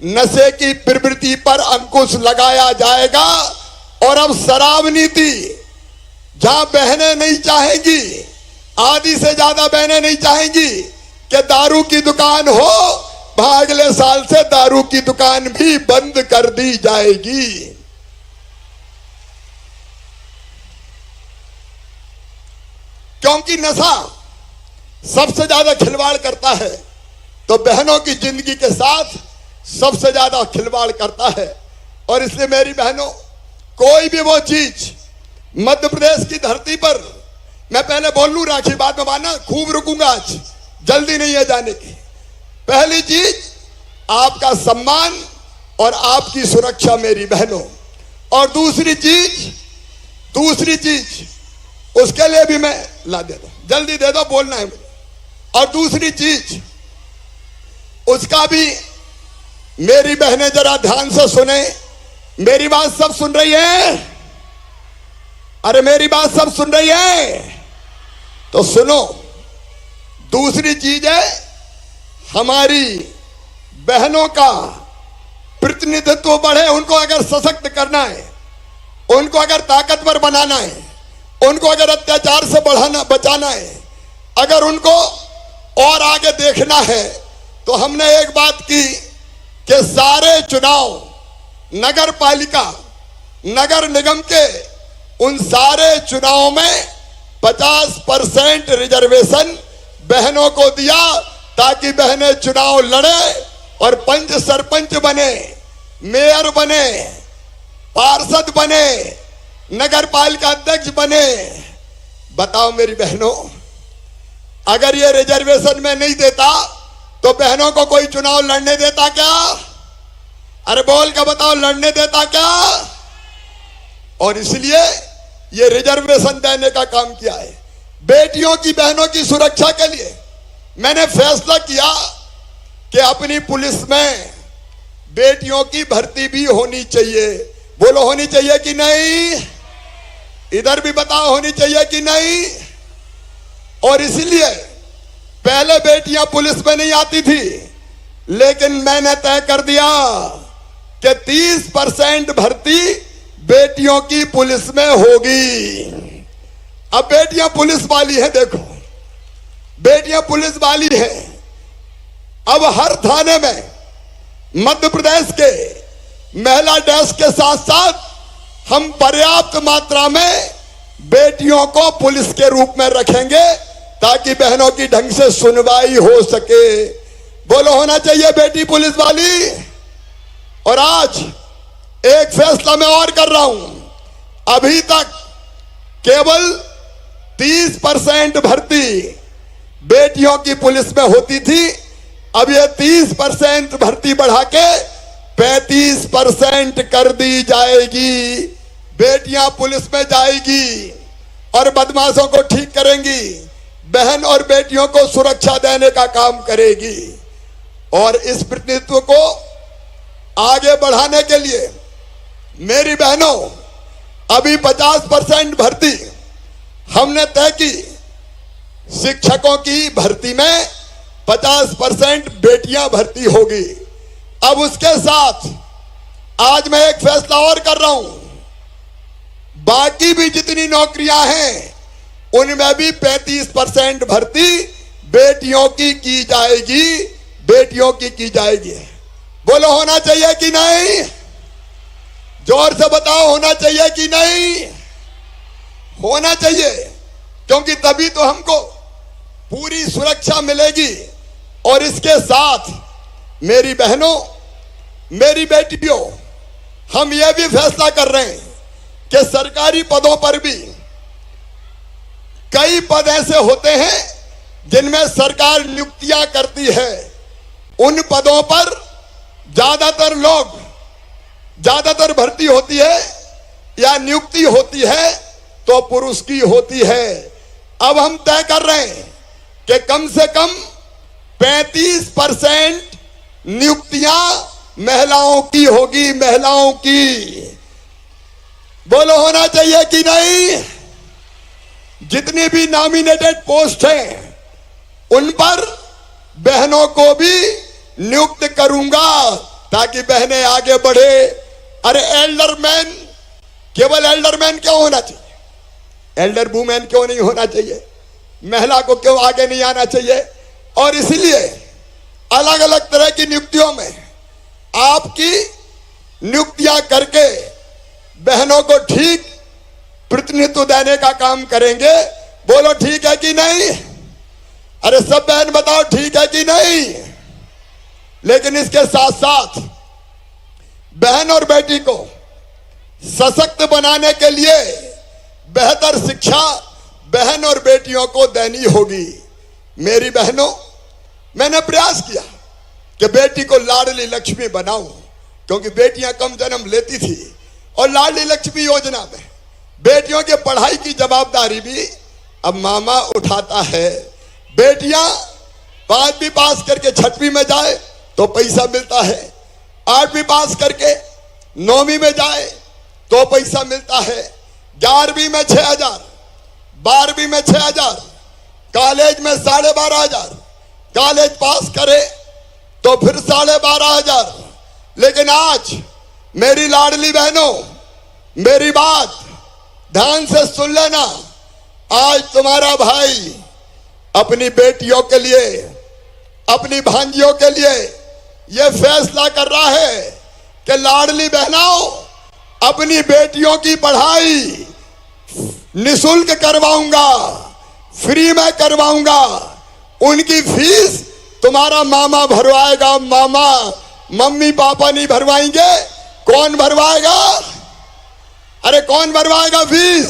नशे की प्रवृत्ति पर अंकुश लगाया जाएगा। और अब शराब नीति जहां बहनें नहीं चाहेंगी, आधी से ज्यादा बहनें नहीं चाहेंगी कि दारू की दुकान हो, वहां अगले साल से दारू की दुकान भी बंद कर दी जाएगी। क्योंकि नशा सबसे ज्यादा खिलवाड़ करता है, तो बहनों की जिंदगी के साथ सबसे ज्यादा खिलवाड़ करता है। और इसलिए मेरी बहनों, कोई भी वो चीज मध्य प्रदेश की धरती पर, मैं पहले बोल लूं राखी, बाद में माना, खूब रुकूंगा, आज जल्दी नहीं है जाने की। पहली चीज आपका सम्मान और आपकी सुरक्षा मेरी बहनों। और दूसरी चीज उसके लिए भी मैं ला देता हूं, जल्दी दे दो, बोलना है मुझे। और दूसरी चीज उसका भी मेरी बहनें जरा ध्यान से सुने। मेरी बात सब सुन रही है? अरे मेरी बात सब सुन रही है? तो सुनो। दूसरी चीज है हमारी बहनों का प्रतिनिधित्व बढ़े। उनको अगर सशक्त करना है, उनको अगर ताकतवर बनाना है, उनको अगर अत्याचार से बचाना है, अगर उनको और आगे देखना है, तो हमने एक बात की कि सारे चुनाव, नगर पालिका, नगर निगम के उन सारे चुनाव में 50% रिजर्वेशन बहनों को दिया, ताकि बहनें चुनाव लड़े और पंच सरपंच बने, मेयर बने, पार्षद बने, नगर पालिका अध्यक्ष बने। बताओ मेरी बहनों, अगर ये रिजर्वेशन में नहीं देता तो बहनों को कोई चुनाव लड़ने देता क्या? अरे बोल के बताओ, लड़ने देता क्या? और इसलिए ये रिजर्वेशन देने का काम किया है। बेटियों की, बहनों की सुरक्षा के लिए मैंने फैसला किया कि अपनी पुलिस में बेटियों की भर्ती भी होनी चाहिए। बोलो होनी चाहिए कि नहीं? इधर भी बताओ, होनी चाहिए कि नहीं? और इसलिए पहले बेटियां पुलिस में नहीं आती थी, लेकिन मैंने तय कर दिया कि 30% भर्ती बेटियों की पुलिस में होगी। अब बेटियां पुलिस वाली हैं, देखो बेटियां पुलिस वाली हैं। अब हर थाने में मध्य प्रदेश के महिला डेस्क के साथ साथ हम पर्याप्त मात्रा में बेटियों को पुलिस के रूप में रखेंगे, ताकि बहनों की ढंग से सुनवाई हो सके। बोलो होना चाहिए बेटी पुलिस वाली। और आज एक फैसला मैं और कर रहा हूं। अभी तक केवल 30% भर्ती बेटियों की पुलिस में होती थी। अब ये 30% भर्ती बढ़ा के 35% कर दी जाएगी। बेटियां पुलिस में जाएगी और बदमाशों को ठीक करेंगी, बहन और बेटियों को सुरक्षा देने का काम करेगी। और इस प्रतिनिधित्व को आगे बढ़ाने के लिए मेरी बहनों, अभी 50% भर्ती हमने तय की। शिक्षकों की भर्ती में 50% बेटियां भर्ती होगी। अब उसके साथ आज मैं एक फैसला और कर रहा हूं, बाकी भी जितनी नौकरियां हैं उनमें भी 35% भर्ती बेटियों की जाएगी, बेटियों की जाएगी। बोलो होना चाहिए कि नहीं? जोर से बताओ, होना चाहिए कि नहीं? होना चाहिए, क्योंकि तभी तो हमको पूरी सुरक्षा मिलेगी। और इसके साथ मेरी बहनों, मेरी बेटियों, हम यह भी फैसला कर रहे हैं कि सरकारी पदों पर भी कई पद ऐसे होते हैं जिनमें सरकार नियुक्तियां करती है। उन पदों पर ज्यादातर भर्ती होती है या नियुक्ति होती है तो पुरुष की होती है। अब हम तय कर रहे हैं कि कम से कम 35% नियुक्तियां महिलाओं की होगी, महिलाओं की। बोलो होना चाहिए कि नहीं? जितनी भी नॉमिनेटेड पोस्ट हैं उन पर बहनों को भी नियुक्त करूंगा ताकि बहनें आगे बढ़े। अरे एल्डरमैन, केवल एल्डरमैन क्यों होना चाहिए? एल्डर वुमेन क्यों नहीं होना चाहिए? महिला को क्यों आगे नहीं आना चाहिए? और इसलिए अलग अलग तरह की नियुक्तियों में आपकी नियुक्तियां करके बहनों को ठीक प्रतिनिधित्व देने का काम करेंगे। बोलो ठीक है कि नहीं? अरे सब बहन बताओ ठीक है कि नहीं? लेकिन इसके साथ साथ बहन और बेटी को सशक्त बनाने के लिए बेहतर शिक्षा बहन और बेटियों को देनी होगी। मेरी बहनों, मैंने प्रयास किया कि बेटी को लाडली लक्ष्मी बनाऊं, क्योंकि बेटियां कम जन्म लेती थी और लाडली लक्ष्मी योजना में बेटियों के पढ़ाई की जवाबदारी भी अब मामा उठाता है। बेटियां 5वीं पास करके 6वीं में जाए तो पैसा मिलता है, 8वीं पास करके 9वीं में जाए तो पैसा मिलता है, 11वीं में 6,000, 12वीं में 6,000, कॉलेज में 12,500, कॉलेज पास करे तो फिर 12,500। लेकिन आज मेरी लाडली बहनों, मेरी बात ध्यान से सुन लेना। आज तुम्हारा भाई अपनी बेटियों के लिए, अपनी भांजियों के लिए यह फैसला कर रहा है कि लाडली बहनों, अपनी बेटियों की पढ़ाई निशुल्क करवाऊंगा, फ्री में करवाऊंगा। उनकी फीस तुम्हारा मामा भरवाएगा। मामा, मम्मी पापा नहीं भरवाएंगे। कौन भरवाएगा? अरे कौन भरवाएगा फीस?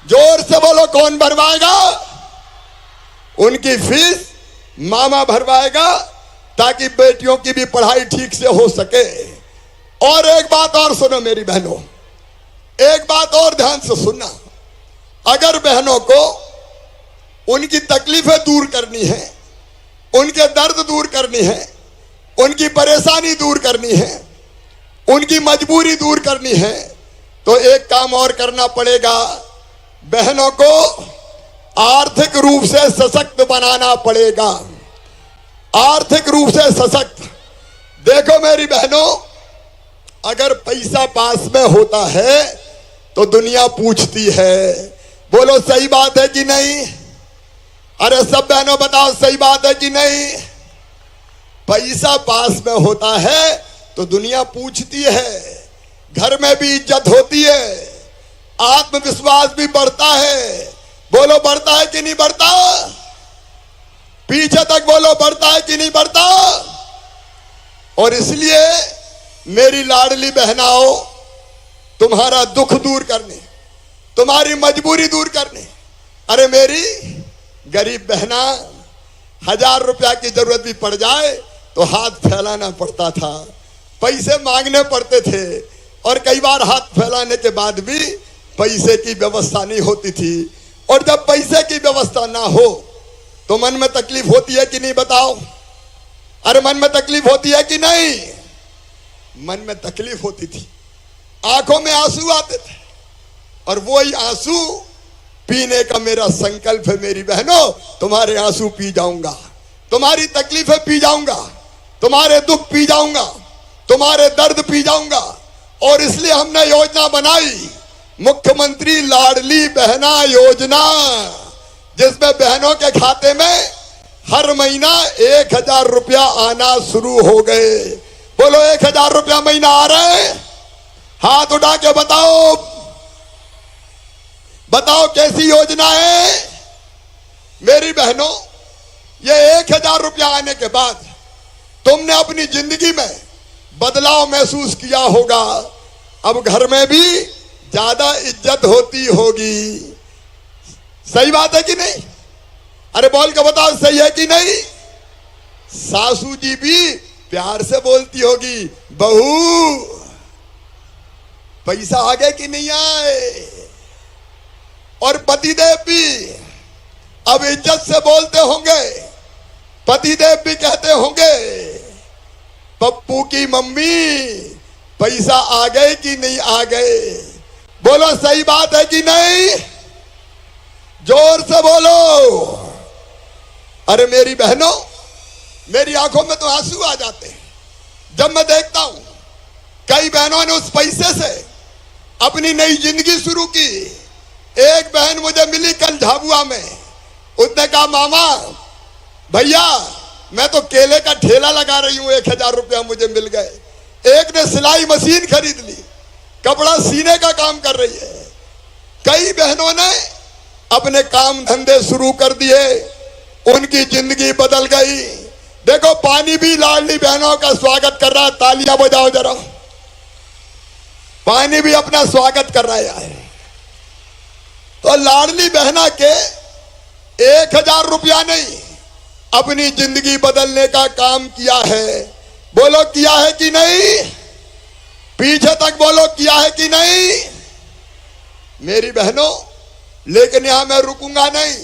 जोर से बोलो, कौन भरवाएगा? उनकी फीस मामा भरवाएगा ताकि बेटियों की भी पढ़ाई ठीक से हो सके। और एक बात और सुनो मेरी बहनों, एक बात और ध्यान से सुनना। अगर बहनों को उनकी तकलीफें दूर करनी है, उनके दर्द दूर करनी है, उनकी परेशानी दूर करनी है, उनकी मजबूरी दूर करनी है, तो एक काम और करना पड़ेगा। बहनों को आर्थिक रूप से सशक्त बनाना पड़ेगा। आर्थिक रूप से सशक्त। देखो मेरी बहनों, अगर पैसा पास में होता है तो दुनिया पूछती है। बोलो सही बात है कि नहीं? अरे सब बहनों बताओ, सही बात है कि नहीं? पैसा पास में होता है तो दुनिया पूछती है, घर में भी इज्जत होती है, आत्मविश्वास भी बढ़ता है। बोलो बढ़ता है कि नहीं बढ़ता? पीछे तक बोलो, बढ़ता है कि नहीं बढ़ता? और इसलिए मेरी लाडली बहनाओं, तुम्हारा दुख दूर करने, तुम्हारी मजबूरी दूर करने। अरे मेरी गरीब बहना, 1000 रुपया की जरूरत भी पड़ जाए तो हाथ फैलाना पड़ता था, पैसे मांगने पड़ते थे, और कई बार हाथ फैलाने के बाद भी पैसे की व्यवस्था नहीं होती थी। और जब पैसे की व्यवस्था ना हो तो मन में तकलीफ होती है कि नहीं बताओ? अरे मन में तकलीफ होती है कि नहीं? मन में तकलीफ होती थी, आंखों में आंसू आते थे, और वही आंसू पीने का मेरा संकल्प है मेरी बहनों। तुम्हारे आंसू पी जाऊंगा, तुम्हारी तकलीफें पी जाऊंगा, तुम्हारे दुख पी जाऊंगा, तुम्हारे दर्द पी जाऊंगा। और इसलिए हमने योजना बनाई, मुख्यमंत्री लाडली बहना योजना, जिसमें बहनों के खाते में हर महीना 1000 रुपया आना शुरू हो गए। बोलो 1000 रुपया महीना आ रहे हैं? हाथ उठा के बताओ, बताओ कैसी योजना है। मेरी बहनों, ये 1000 रुपया आने के बाद तुमने अपनी जिंदगी में बदलाव महसूस किया होगा। अब घर में भी ज्यादा इज्जत होती होगी। सही बात है कि नहीं? अरे बोल के बताओ, सही है कि नहीं? सासू जी भी प्यार से बोलती होगी, बहू पैसा आ गए कि नहीं आए। और पतिदेव भी अब इज्जत से बोलते होंगे। पतिदेव भी कहते होंगे, पप्पू की मम्मी पैसा आ गए कि नहीं आ गए। बोलो सही बात है कि नहीं? जोर से बोलो। अरे मेरी बहनों, मेरी आंखों में तो आंसू आ जाते हैं जब मैं देखता हूं कई बहनों ने उस पैसे से अपनी नई जिंदगी शुरू की। एक बहन मुझे मिली कल झाबुआ में। उसने कहा, मामा भैया मैं तो केले का ठेला लगा रही हूं, 1000 रुपया मुझे मिल गए। एक ने सिलाई मशीन खरीद ली, कपड़ा सीने का काम कर रही है। कई बहनों ने अपने काम धंधे शुरू कर दिए, उनकी जिंदगी बदल गई। देखो पानी भी लाडली बहनों का स्वागत कर रहा है, तालियां बजाओ जरा। पानी भी अपना स्वागत कर रहा है। तो लाडली बहना के 1000 रुपया नहीं, अपनी जिंदगी बदलने का काम किया है। बोलो किया है कि नहीं? पीछे तक बोलो किया है कि नहीं? मेरी बहनों, लेकिन यहां मैं रुकूंगा नहीं।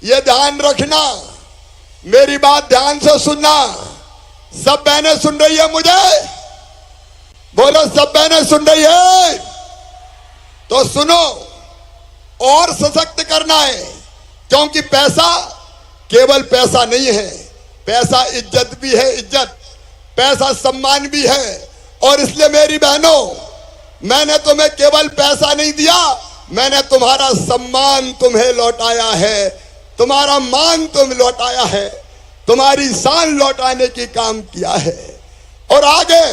ये ध्यान रखना, मेरी बात ध्यान से सुनना। सब बहनें सुन रही है मुझे? बोलो सब बहनें सुन रही है? तो सुनो, और सशक्त करना है। क्योंकि पैसा केवल पैसा नहीं है, पैसा इज्जत भी है, इज्जत, पैसा सम्मान भी है। और इसलिए मेरी बहनों, मैंने तुम्हें केवल पैसा नहीं दिया, मैंने तुम्हारा सम्मान तुम्हें लौटाया है, तुम्हारा मान तुम लौटाया है, तुम्हारी शान लौटाने की काम किया है। और आगे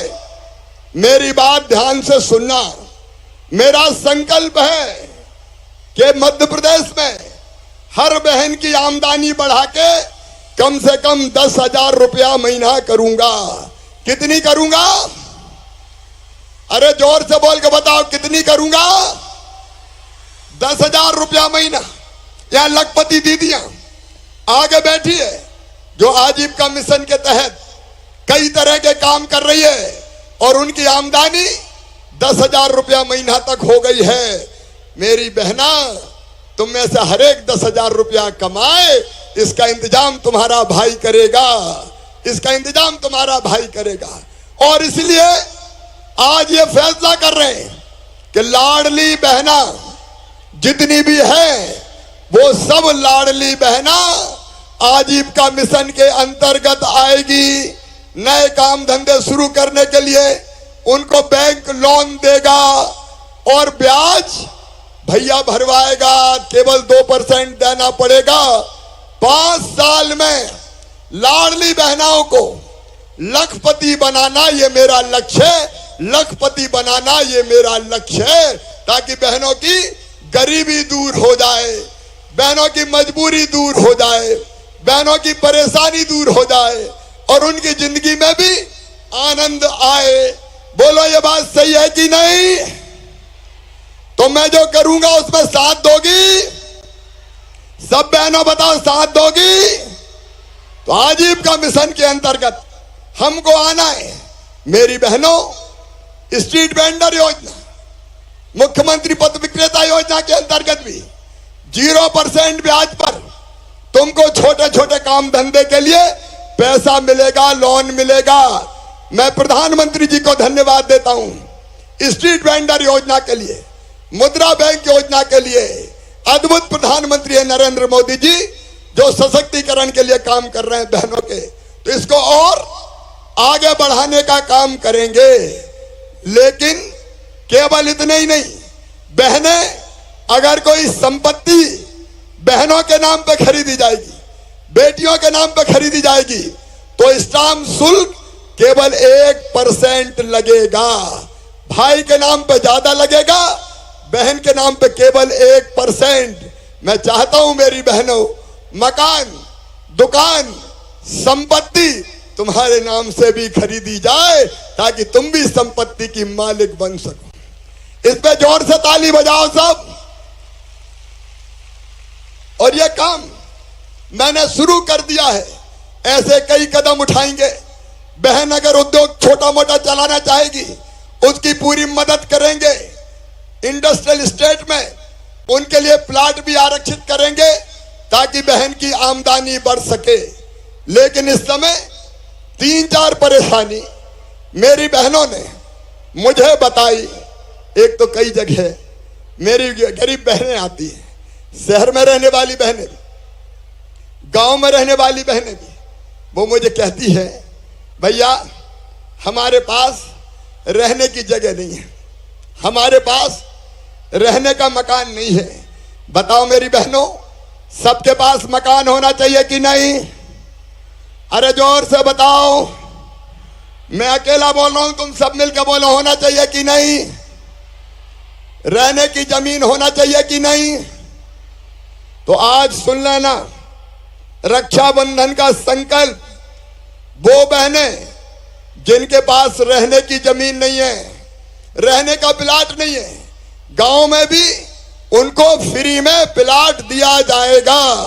मेरी बात ध्यान से सुनना। मेरा संकल्प है कि मध्य प्रदेश में हर बहन की आमदनी बढ़ा के कम से कम 10,000 रुपया महीना करूंगा। कितनी करूंगा? अरे जोर से बोल के बताओ, कितनी करूंगा? 10,000 रुपया महीना। यहां लखपति दीदियां आगे बैठी है जो आजीविका मिशन के तहत कई तरह के काम कर रही है और उनकी आमदनी 10,000 रुपया महीना तक हो गई है। मेरी बहना, तुम में से हर एक 10,000 रुपया कमाए, इसका इंतजाम तुम्हारा भाई करेगा, इसका इंतजाम तुम्हारा भाई करेगा। और इसलिए आज ये फैसला कर रहे हैं कि लाडली बहना जितनी भी है वो सब लाडली बहना आजीविका मिशन के अंतर्गत आएगी। नए काम धंधे शुरू करने के लिए उनको बैंक लोन देगा और ब्याज भैया भरवाएगा, केवल 2% देना पड़ेगा। 5 साल में लाडली बहनाओं को लखपति बनाना ये मेरा लक्ष्य है, लखपति बनाना ये मेरा लक्ष्य है, ताकि बहनों की गरीबी दूर हो जाए, बहनों की मजबूरी दूर हो जाए, बहनों की परेशानी दूर हो जाए और उनकी जिंदगी में भी आनंद आए। बोलो ये बात सही है कि नहीं? तो मैं जो करूंगा उसमें साथ दोगी? सब बहनों बताओ, साथ दोगी? तो आजीविका मिशन के अंतर्गत हमको आना है। मेरी बहनों, स्ट्रीट वेंडर योजना, मुख्यमंत्री पथ विक्रेता योजना के अंतर्गत भी 0% ब्याज पर तुमको छोटे छोटे काम धंधे के लिए पैसा मिलेगा, लोन मिलेगा। मैं प्रधानमंत्री जी को धन्यवाद देता हूं स्ट्रीट वेंडर योजना के लिए, मुद्रा बैंक योजना के लिए। अद्भुत प्रधानमंत्री है नरेंद्र मोदी जी, जो सशक्तिकरण के लिए काम कर रहे हैं बहनों के। तो इसको और आगे बढ़ाने का काम करेंगे। लेकिन केवल इतने ही नहीं, बहनें अगर कोई संपत्ति बहनों के नाम पे खरीदी जाएगी, बेटियों के नाम पे खरीदी जाएगी तो स्टाम्प शुल्क केवल 1% लगेगा। भाई के नाम पे ज्यादा लगेगा, बहन के नाम पे केवल 1%। मैं चाहता हूं मेरी बहनों, मकान, दुकान, संपत्ति तुम्हारे नाम से भी खरीदी जाए ताकि तुम भी संपत्ति की मालिक बन सको। इस पे जोर से ताली बजाओ सब। और यह काम मैंने शुरू कर दिया है, ऐसे कई कदम उठाएंगे। बहन अगर उद्योग छोटा मोटा चलाना चाहेगी उसकी पूरी मदद करेंगे। इंडस्ट्रियल स्टेट में उनके लिए प्लाट भी आरक्षित करेंगे ताकि बहन की आमदनी बढ़ सके। लेकिन इस समय 3-4 परेशानी मेरी बहनों ने मुझे बताई। एक तो कई जगह मेरी गरीब बहनें आती हैं, शहर में रहने वाली बहनें भी, गांव में रहने वाली बहनें भी, वो मुझे कहती है भैया हमारे पास रहने की जगह नहीं है, हमारे पास रहने का मकान नहीं है। बताओ मेरी बहनों, सबके पास मकान होना चाहिए कि नहीं? अरे जोर से बताओ। मैं अकेला बोल रहा हूं, तुम सब मिलकर बोलो, होना चाहिए कि नहीं? रहने की जमीन होना चाहिए कि नहीं? तो आज सुन लेना, रक्षाबंधन का संकल्प, वो बहनें जिनके पास रहने की जमीन नहीं है, रहने का प्लाट नहीं है, गांव में भी उनको फ्री में प्लाट दिया जाएगा,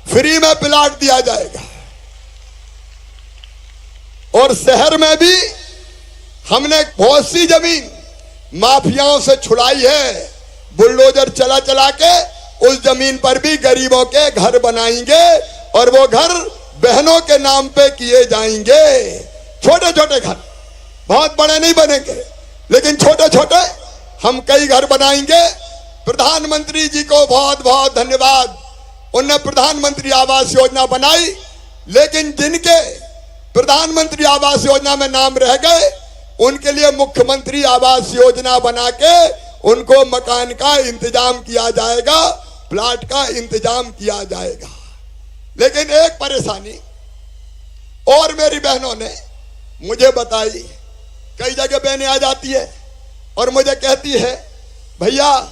फ्री में प्लाट दिया जाएगा। और शहर में भी हमने बहुत सी जमीन माफियाओं से छुड़ाई है। बुलडोजर चला चला के उस जमीन पर भी गरीबों के घर बनाएंगे और वो घर बहनों के नाम पे किए जाएंगे। छोटे छोटे घर, बहुत बड़े नहीं बनेंगे, लेकिन छोटे छोटे हम कई घर बनाएंगे। प्रधानमंत्री जी को बहुत बहुत धन्यवाद, उन्होंने प्रधानमंत्री आवास योजना बनाई, लेकिन जिनके प्रधानमंत्री आवास योजना में नाम रह गए उनके लिए मुख्यमंत्री आवास योजना बना के उनको मकान का इंतजाम किया जाएगा, प्लाट का इंतजाम किया जाएगा। लेकिन एक परेशानी और मेरी बहनों ने मुझे बताई। कई जगह बहनें आ जाती है और मुझे कहती है भैया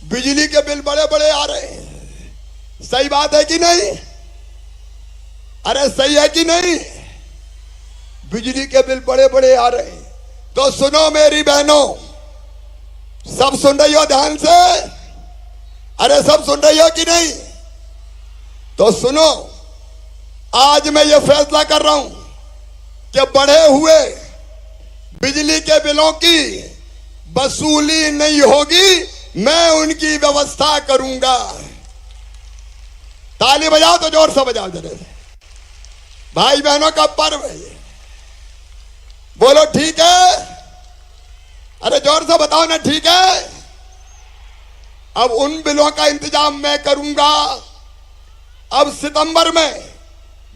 बिजली के बिल बड़े बड़े आ रहे हैं। सही बात है कि नहीं? अरे सही है कि नहीं? बिजली के बिल बड़े बड़े आ रहे हैं। तो सुनो मेरी बहनों, सब सुन रही हो ध्यान से? अरे सब सुन रही हो कि नहीं? तो सुनो, आज मैं ये फैसला कर रहा हूं कि बढ़े हुए बिजली के बिलों की वसूली नहीं होगी, मैं उनकी व्यवस्था करूंगा। ताली बजाओ तो जोर से बजाओ जरा। भाई बहनों का पर्व है ये, बोलो ठीक है? अरे जोर से बताओ ना, ठीक है? अब उन बिलों का इंतजाम मैं करूंगा। अब सितंबर में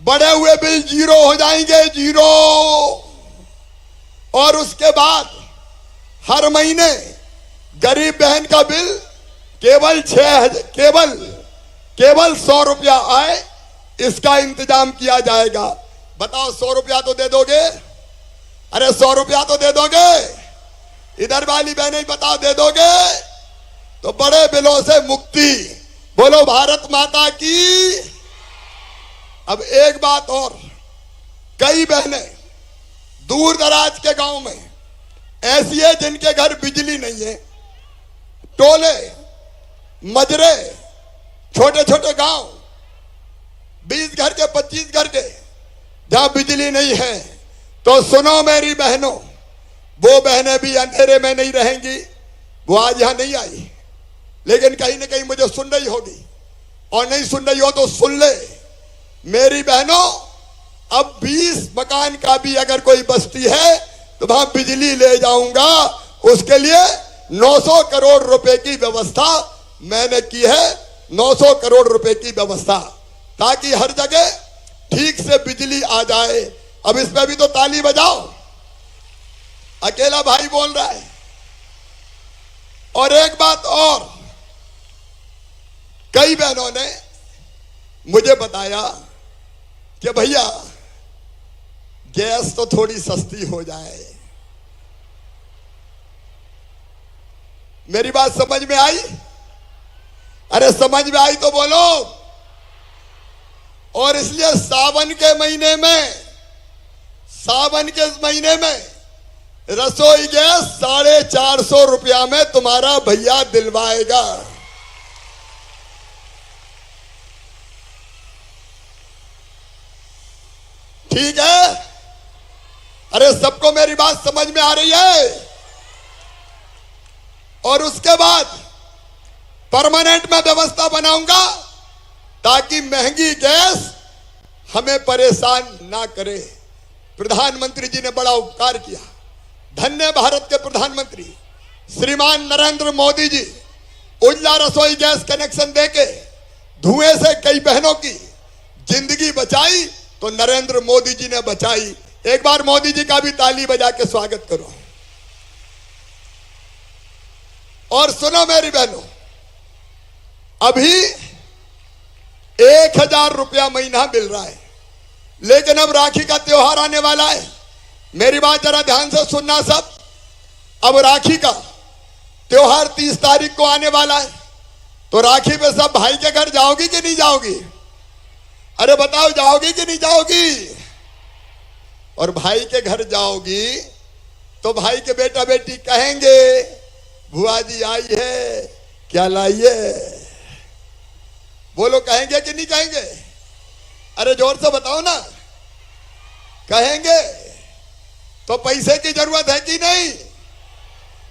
बढ़े हुए बिल 0 हो जाएंगे, 0। और उसके बाद हर महीने गरीब बहन का बिल केवल 100 रुपया आए, इसका इंतजाम किया जाएगा। बताओ 100 रुपया तो दे दोगे? अरे 100 रुपया तो दे दोगे? इधर वाली बहनें बताओ, दे दोगे? तो बड़े बिलों से मुक्ति। बोलो भारत माता की। अब एक बात और, कई बहनें दूर दराज के गांव में ऐसी है जिनके घर बिजली नहीं है। टोले, मजरे, छोटे छोटे गांव, 20 घर के, 25 घर के, जहां बिजली नहीं है। तो सुनो मेरी बहनों, वो बहनें भी अंधेरे में नहीं रहेंगी। वो आज यहां नहीं आई, लेकिन कहीं ना कहीं मुझे सुन रही होगी, और नहीं सुन रही हो तो सुन ले मेरी बहनों। अब 20 मकान का भी अगर कोई बस्ती है तो वहां बिजली ले जाऊंगा। उसके लिए 900 करोड़ रुपए की व्यवस्था मैंने की है, 900 करोड़ रुपए की व्यवस्था, ताकि हर जगह ठीक से बिजली आ जाए। अब इस पे भी तो ताली बजाओ। अकेला भाई बोल रहा है। और एक बात और, कई बहनों ने मुझे बताया कि भैया गैस तो थोड़ी सस्ती हो जाए। मेरी बात समझ में आई? अरे समझ में आई तो बोलो। और इसलिए सावन के महीने में रसोई गैस 450 रुपया में तुम्हारा भैया दिलवाएगा। ठीक है? अरे सबको मेरी बात समझ में आ रही है? और उसके बाद परमानेंट में व्यवस्था बनाऊंगा ताकि महंगी गैस हमें परेशान ना करे। प्रधानमंत्री जी ने बड़ा उपकार किया। धन्य भारत के प्रधानमंत्री श्रीमान नरेंद्र मोदी जी उज्ज्वला रसोई गैस कनेक्शन देके धुएं से कई बहनों की जिंदगी बचाई, तो नरेंद्र मोदी जी ने बचाई। एक बार मोदी जी का भी ताली बजा के स्वागत करो। और सुनो मेरी बहनों, अभी 1000 रुपया महीना मिल रहा है, लेकिन अब राखी का त्योहार आने वाला है। मेरी बात जरा ध्यान से सुनना सब। अब राखी का त्योहार 30 तारीख को आने वाला है, तो राखी पे सब भाई के घर जाओगी कि नहीं जाओगी? अरे बताओ, जाओगी कि नहीं जाओगी? और भाई के घर जाओगी तो भाई के बेटा बेटी कहेंगे बुआ जी आई है, क्या लाई है? बोलो, कहेंगे कि नहीं कहेंगे? अरे जोर से बताओ ना। कहेंगे। तो पैसे की जरूरत है कि नहीं?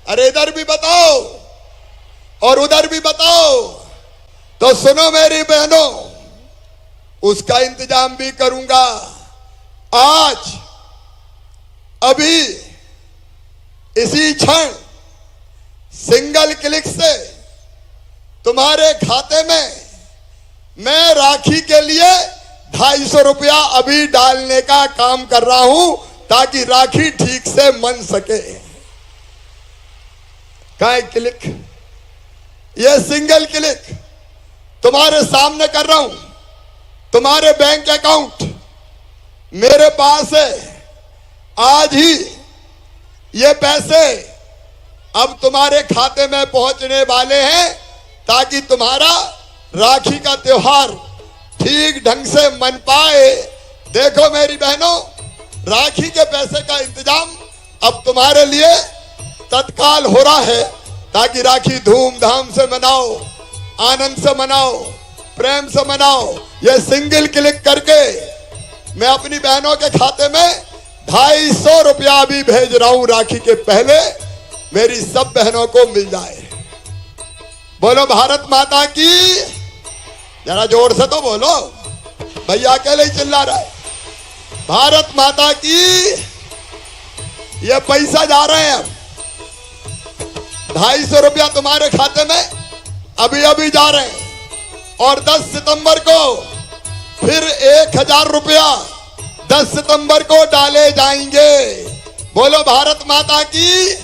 अरे इधर भी बताओ और उधर भी बताओ। तो सुनो मेरी बहनों, उसका इंतजाम भी करूंगा। आज अभी इसी क्षण सिंगल क्लिक से तुम्हारे खाते में मैं राखी के लिए 250 रुपया अभी डालने का काम कर रहा हूं, ताकि राखी ठीक से बन सके। काय क्लिक, ये सिंगल क्लिक तुम्हारे सामने कर रहा हूं। तुम्हारे बैंक अकाउंट मेरे पास है। आज ही ये पैसे अब तुम्हारे खाते में पहुंचने वाले हैं, ताकि तुम्हारा राखी का त्योहार ठीक ढंग से मन पाए। देखो मेरी बहनों, राखी के पैसे का इंतजाम अब तुम्हारे लिए तत्काल हो रहा है, ताकि राखी धूमधाम से मनाओ, आनंद से मनाओ, प्रेम से मनाओ। ये सिंगल क्लिक करके मैं अपनी बहनों के खाते में 250 रुपया भी भेज रहा हूं। राखी के पहले मेरी सब बहनों को मिल जाए। बोलो भारत माता की। जरा जोर से तो बोलो, भैया अकेले ही चिल्ला रहा है। भारत माता की। ये पैसा जा रहे हैं अब 250 रुपया तुम्हारे खाते में अभी अभी जा रहे हैं, और 10 सितंबर को फिर 1000 रुपया 10 सितंबर को डाले जाएंगे। बोलो भारत माता की।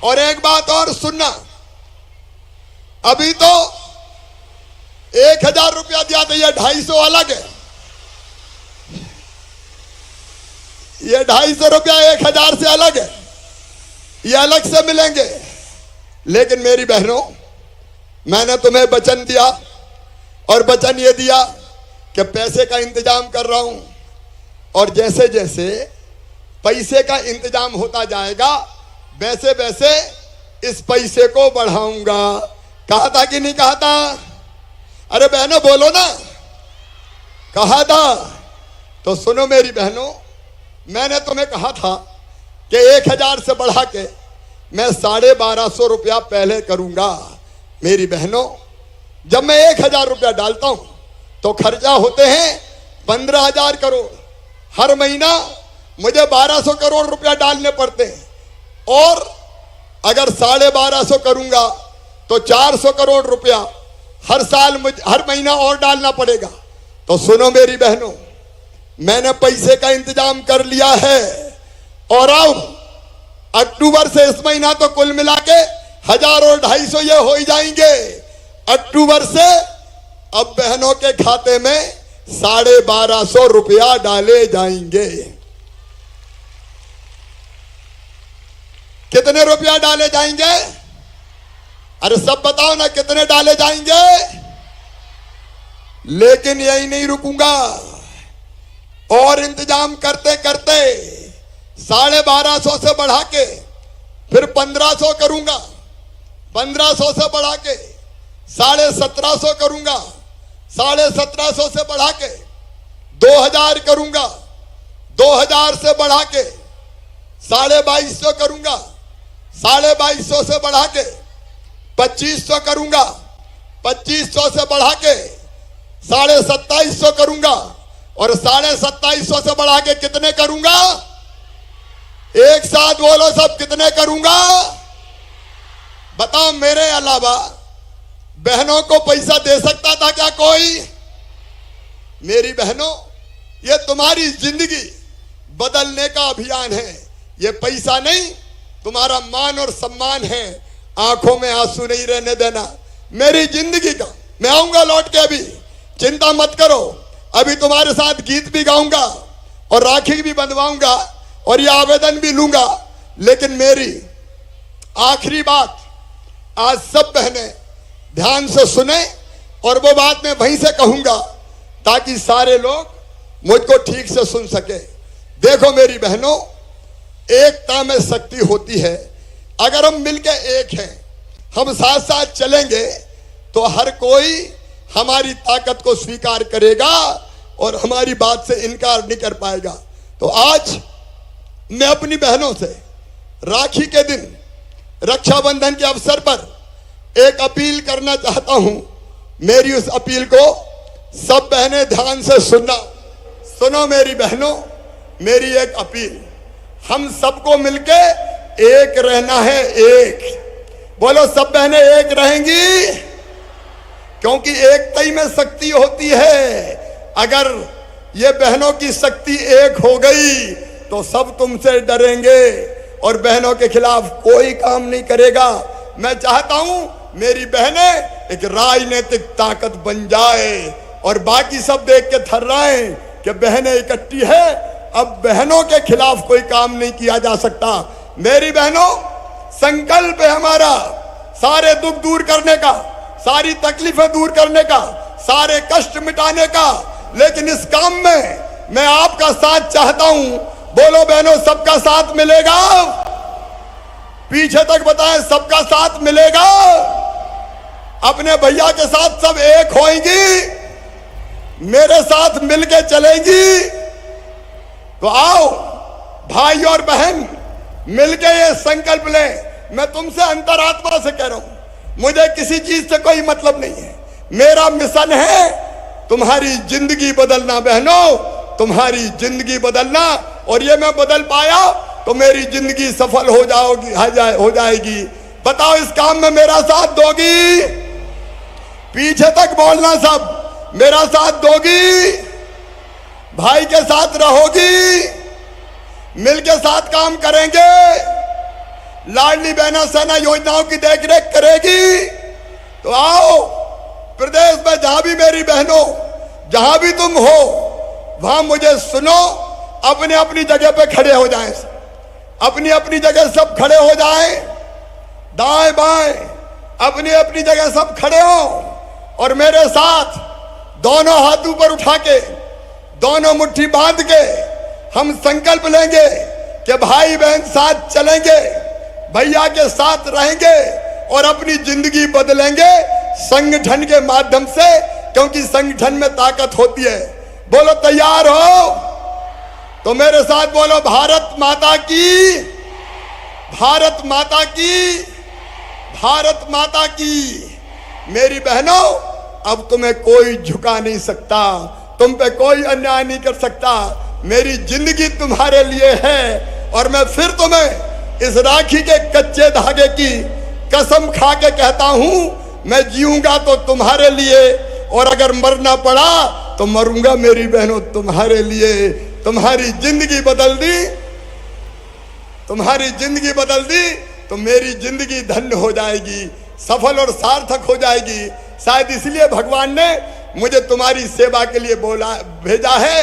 और एक बात और सुनना, अभी तो 1000 रुपया दिया था, ये 250 अलग है। ये 250 रुपया 1000 से अलग है, ये अलग से मिलेंगे। लेकिन मेरी बहनों, मैंने तुम्हें वचन दिया, और वचन ये दिया कि पैसे का इंतजाम कर रहा हूं, और जैसे जैसे पैसे का इंतजाम होता जाएगा वैसे वैसे इस पैसे को बढ़ाऊंगा। कहा था कि नहीं कहा था? अरे बहनों बोलो ना, कहा था। तो सुनो मेरी बहनों, मैंने तुम्हें कहा था कि 1000 से बढ़ा के मैं 1250 रुपया पहले करूंगा। मेरी बहनों, जब मैं 1000 रुपया डालता हूं तो खर्चा होते हैं 15,000 करोड़। हर महीना मुझे 1200 करोड़ रुपया डालने पड़ते हैं, और अगर 1250 करूंगा तो 400 करोड़ रुपया हर साल हर महीना और डालना पड़ेगा। तो सुनो मेरी बहनों, मैंने पैसे का इंतजाम कर लिया है, और अब अक्टूबर से इस महीना तो कुल मिला के 1000 और 250 ये हो ही जाएंगे। अक्टूबर से अब बहनों के खाते में 1250 रुपया डाले जाएंगे। कितने रुपया डाले जाएंगे? अरे सब बताओ ना, कितने डाले जाएंगे? लेकिन यही नहीं रुकूंगा, और इंतजाम करते करते 1250 से बढ़ा के फिर 1500 करूंगा, 1500 से बढ़ा के 1750 करूंगा, 1750 से बढ़ा के 2000 करूंगा, 2000 से बढ़ा के 2250 करूंगा, 2250 से बढ़ा के 2500 करूंगा, 2500 से बढ़ा के 2750 करूंगा, और 2750 से बढ़ा के कितने करूंगा? एक साथ बोलो सब, कितने करूंगा? बताओ, मेरे अलावा बहनों को पैसा दे सकता था क्या कोई? मेरी बहनों, ये तुम्हारी जिंदगी बदलने का अभियान है। ये पैसा नहीं, तुम्हारा मान और सम्मान है। आंखों में आंसू नहीं रहने देना मेरी जिंदगी का। मैं आऊंगा लौट के, अभी चिंता मत करो। अभी तुम्हारे साथ गीत भी गाऊंगा और राखी भी बंधवाऊंगा और ये आवेदन भी लूंगा। लेकिन मेरी आखिरी बात आज सब बहनें ध्यान से सुने, और वो बात मैं वहीं से कहूंगा ताकि सारे लोग मुझको ठीक से सुन सके। देखो मेरी बहनों, एकता में शक्ति होती है। अगर हम मिलकर एक हैं, हम साथ साथ चलेंगे, तो हर कोई हमारी ताकत को स्वीकार करेगा और हमारी बात से इनकार नहीं कर पाएगा। तो आज मैं अपनी बहनों से राखी के दिन, रक्षाबंधन के अवसर पर एक अपील करना चाहता हूं। मेरी उस अपील को सब बहनें ध्यान से सुनना। सुनो मेरी बहनों, मेरी एक अपील, हम सबको मिलके एक रहना है। एक बोलो, सब बहनें एक रहेंगी, क्योंकि एकता ही में शक्ति होती है। अगर ये बहनों की शक्ति एक हो गई तो सब तुमसे डरेंगे और बहनों के खिलाफ कोई काम नहीं करेगा। मैं चाहता हूं मेरी बहनें एक राजनीतिक ताकत बन जाए और बाकी सब देख के थर्राएं कि बहनें इकट्ठी है, अब बहनों के खिलाफ कोई काम नहीं किया जा सकता। मेरी बहनों, संकल्प है हमारा सारे दुख दूर करने का, सारी तकलीफें दूर करने का, सारे कष्ट मिटाने का। लेकिन इस काम में मैं आपका साथ चाहता हूं। बोलो बहनों, सबका साथ मिलेगा? पीछे तक बताएं, सबका साथ मिलेगा? अपने भैया के साथ सब एक होंगी, मेरे साथ मिलके चलेंगी? तो आओ भाई और बहन, मिलके ये संकल्प लें। मैं तुमसे अंतरात्मा से कह रहा हूं, मुझे किसी चीज से कोई मतलब नहीं है। मेरा मिशन है तुम्हारी जिंदगी बदलना। बहनों, तुम्हारी जिंदगी बदलना, और ये मैं बदल पाया तो मेरी जिंदगी सफल हो जाएगी। बताओ, इस काम में मेरा साथ दोगी? पीछे तक बोलना सब, मेरा साथ दोगी? भाई के साथ रहोगी? मिलके साथ काम करेंगे? लाडली बहना सेना योजनाओं की देखरेख करेगी? तो आओ, प्रदेश में जहां भी मेरी बहनों, जहां भी तुम हो, वहां मुझे सुनो। अपनी अपनी जगह पे खड़े हो जाएं, अपनी अपनी जगह सब खड़े हो जाएं, दाएं बाएं अपनी अपनी जगह सब खड़े हो और मेरे साथ दोनों हाथ ऊपर उठा के, दोनों मुट्ठी बांध के हम संकल्प लेंगे कि भाई बहन साथ चलेंगे, भैया के साथ रहेंगे और अपनी जिंदगी बदलेंगे संगठन के माध्यम से, क्योंकि संगठन में ताकत होती है। बोलो, तैयार हो? तो मेरे साथ बोलो, भारत माता की, भारत माता की, भारत माता की। मेरी बहनों, अब तुम्हें कोई झुका नहीं सकता, तुम पे कोई अन्याय नहीं कर सकता। मेरी जिंदगी तुम्हारे लिए है और मैं फिर तुम्हें इस राखी के कच्चे धागे की कसम खा के कहता हूं, मैं जीऊंगा तो तुम्हारे लिए, और अगर मरना पड़ा तो मरूंगा मेरी बहनों तुम्हारे लिए। तुम्हारी जिंदगी बदल दी, तुम्हारी जिंदगी बदल दी तो मेरी जिंदगी धन्य हो जाएगी, सफल और सार्थक हो जाएगी। शायद इसलिए भगवान ने मुझे तुम्हारी सेवा के लिए भेजा है।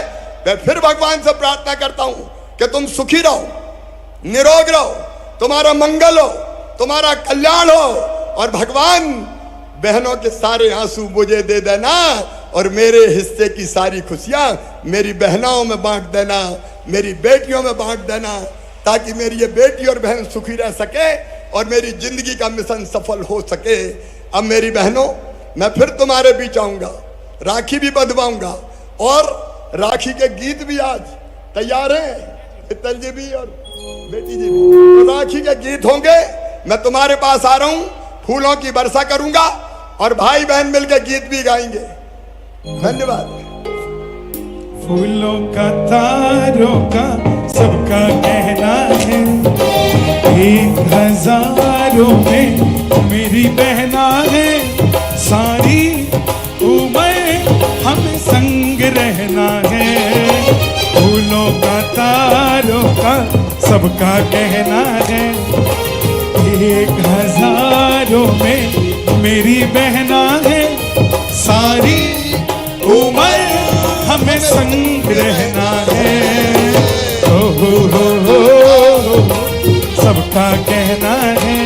मैं फिर भगवान से प्रार्थना करता हूं कि तुम सुखी रहो, निरोग रहो, तुम्हारा मंगल हो, तुम्हारा कल्याण हो, और भगवान बहनों के सारे आंसू मुझे दे देना और मेरे हिस्से की सारी खुशियां मेरी बहनों में बांट देना, मेरी बेटियों में बांट देना, ताकि मेरी ये बेटी और बहन सुखी रह सके और मेरी जिंदगी का मिशन सफल हो सके। अब मेरी बहनों, मैं फिर तुम्हारे बीच आऊंगा, राखी भी बंधवाऊंगा और राखी के गीत भी आज तैयार हैं, पित्तल जी भी और बेटी जी भी। तो राखी के गीत होंगे, मैं तुम्हारे पास आ रहा हूं, फूलों की वर्षा करूंगा और भाई बहन मिलकर गीत भी गाएंगे। धन्यवाद। फूलों का तारों का सबका कहना है, 1000 में मेरी बहना है, सारी उम्र हमें संग रहना है। फूलों का तारों का सबका कहना है, 1000 में मेरी बहना है, सारी उम्र हमें संग रहना है। हो सबका कहना है।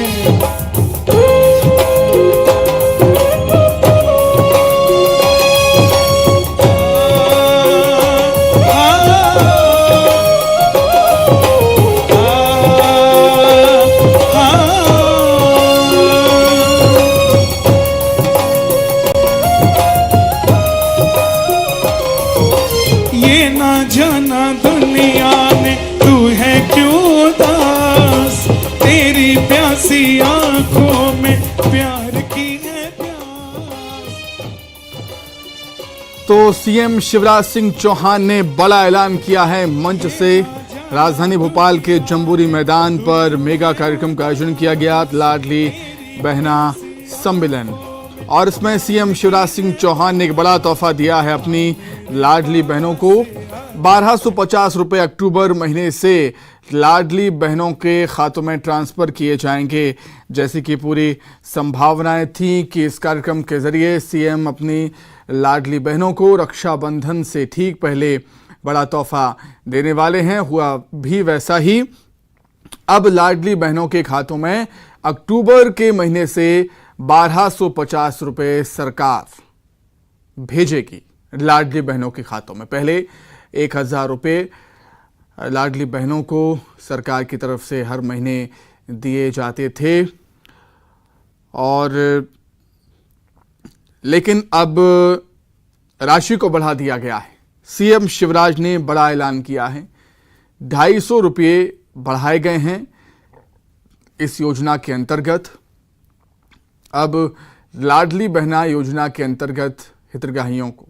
ये ना जाना दुनिया में तू है क्यों उदास, तेरी प्यासी आंखों में प्यार की है प्यास। तो सीएम शिवराज सिंह चौहान ने बड़ा ऐलान किया है। मंच से राजधानी भोपाल के जंबूरी मैदान पर मेगा कार्यक्रम का आयोजन किया गया, लाडली बहना सम्मेलन, और इसमें सीएम शिवराज सिंह चौहान ने एक बड़ा तोहफा दिया है अपनी लाडली बहनों को। 1250 रुपए अक्टूबर महीने से लाडली बहनों के खातों में ट्रांसफर किए जाएंगे। जैसी कि पूरी संभावनाएं थी कि इस कार्यक्रम के जरिए सीएम अपनी लाडली बहनों को रक्षाबंधन से ठीक पहले बड़ा तोहफा देने वाले हैं, हुआ भी वैसा ही। अब लाडली बहनों के खातों में अक्टूबर के महीने से 1250 रुपए सरकार भेजेगी लाडली बहनों के खातों में। पहले 1000 रुपए लाडली बहनों को सरकार की तरफ से हर महीने दिए जाते थे, और लेकिन अब राशि को बढ़ा दिया गया है। सीएम शिवराज ने बड़ा ऐलान किया है, 250 रुपये बढ़ाए गए हैं इस योजना के अंतर्गत। अब लाडली बहना योजना के अंतर्गत हितग्राहियों को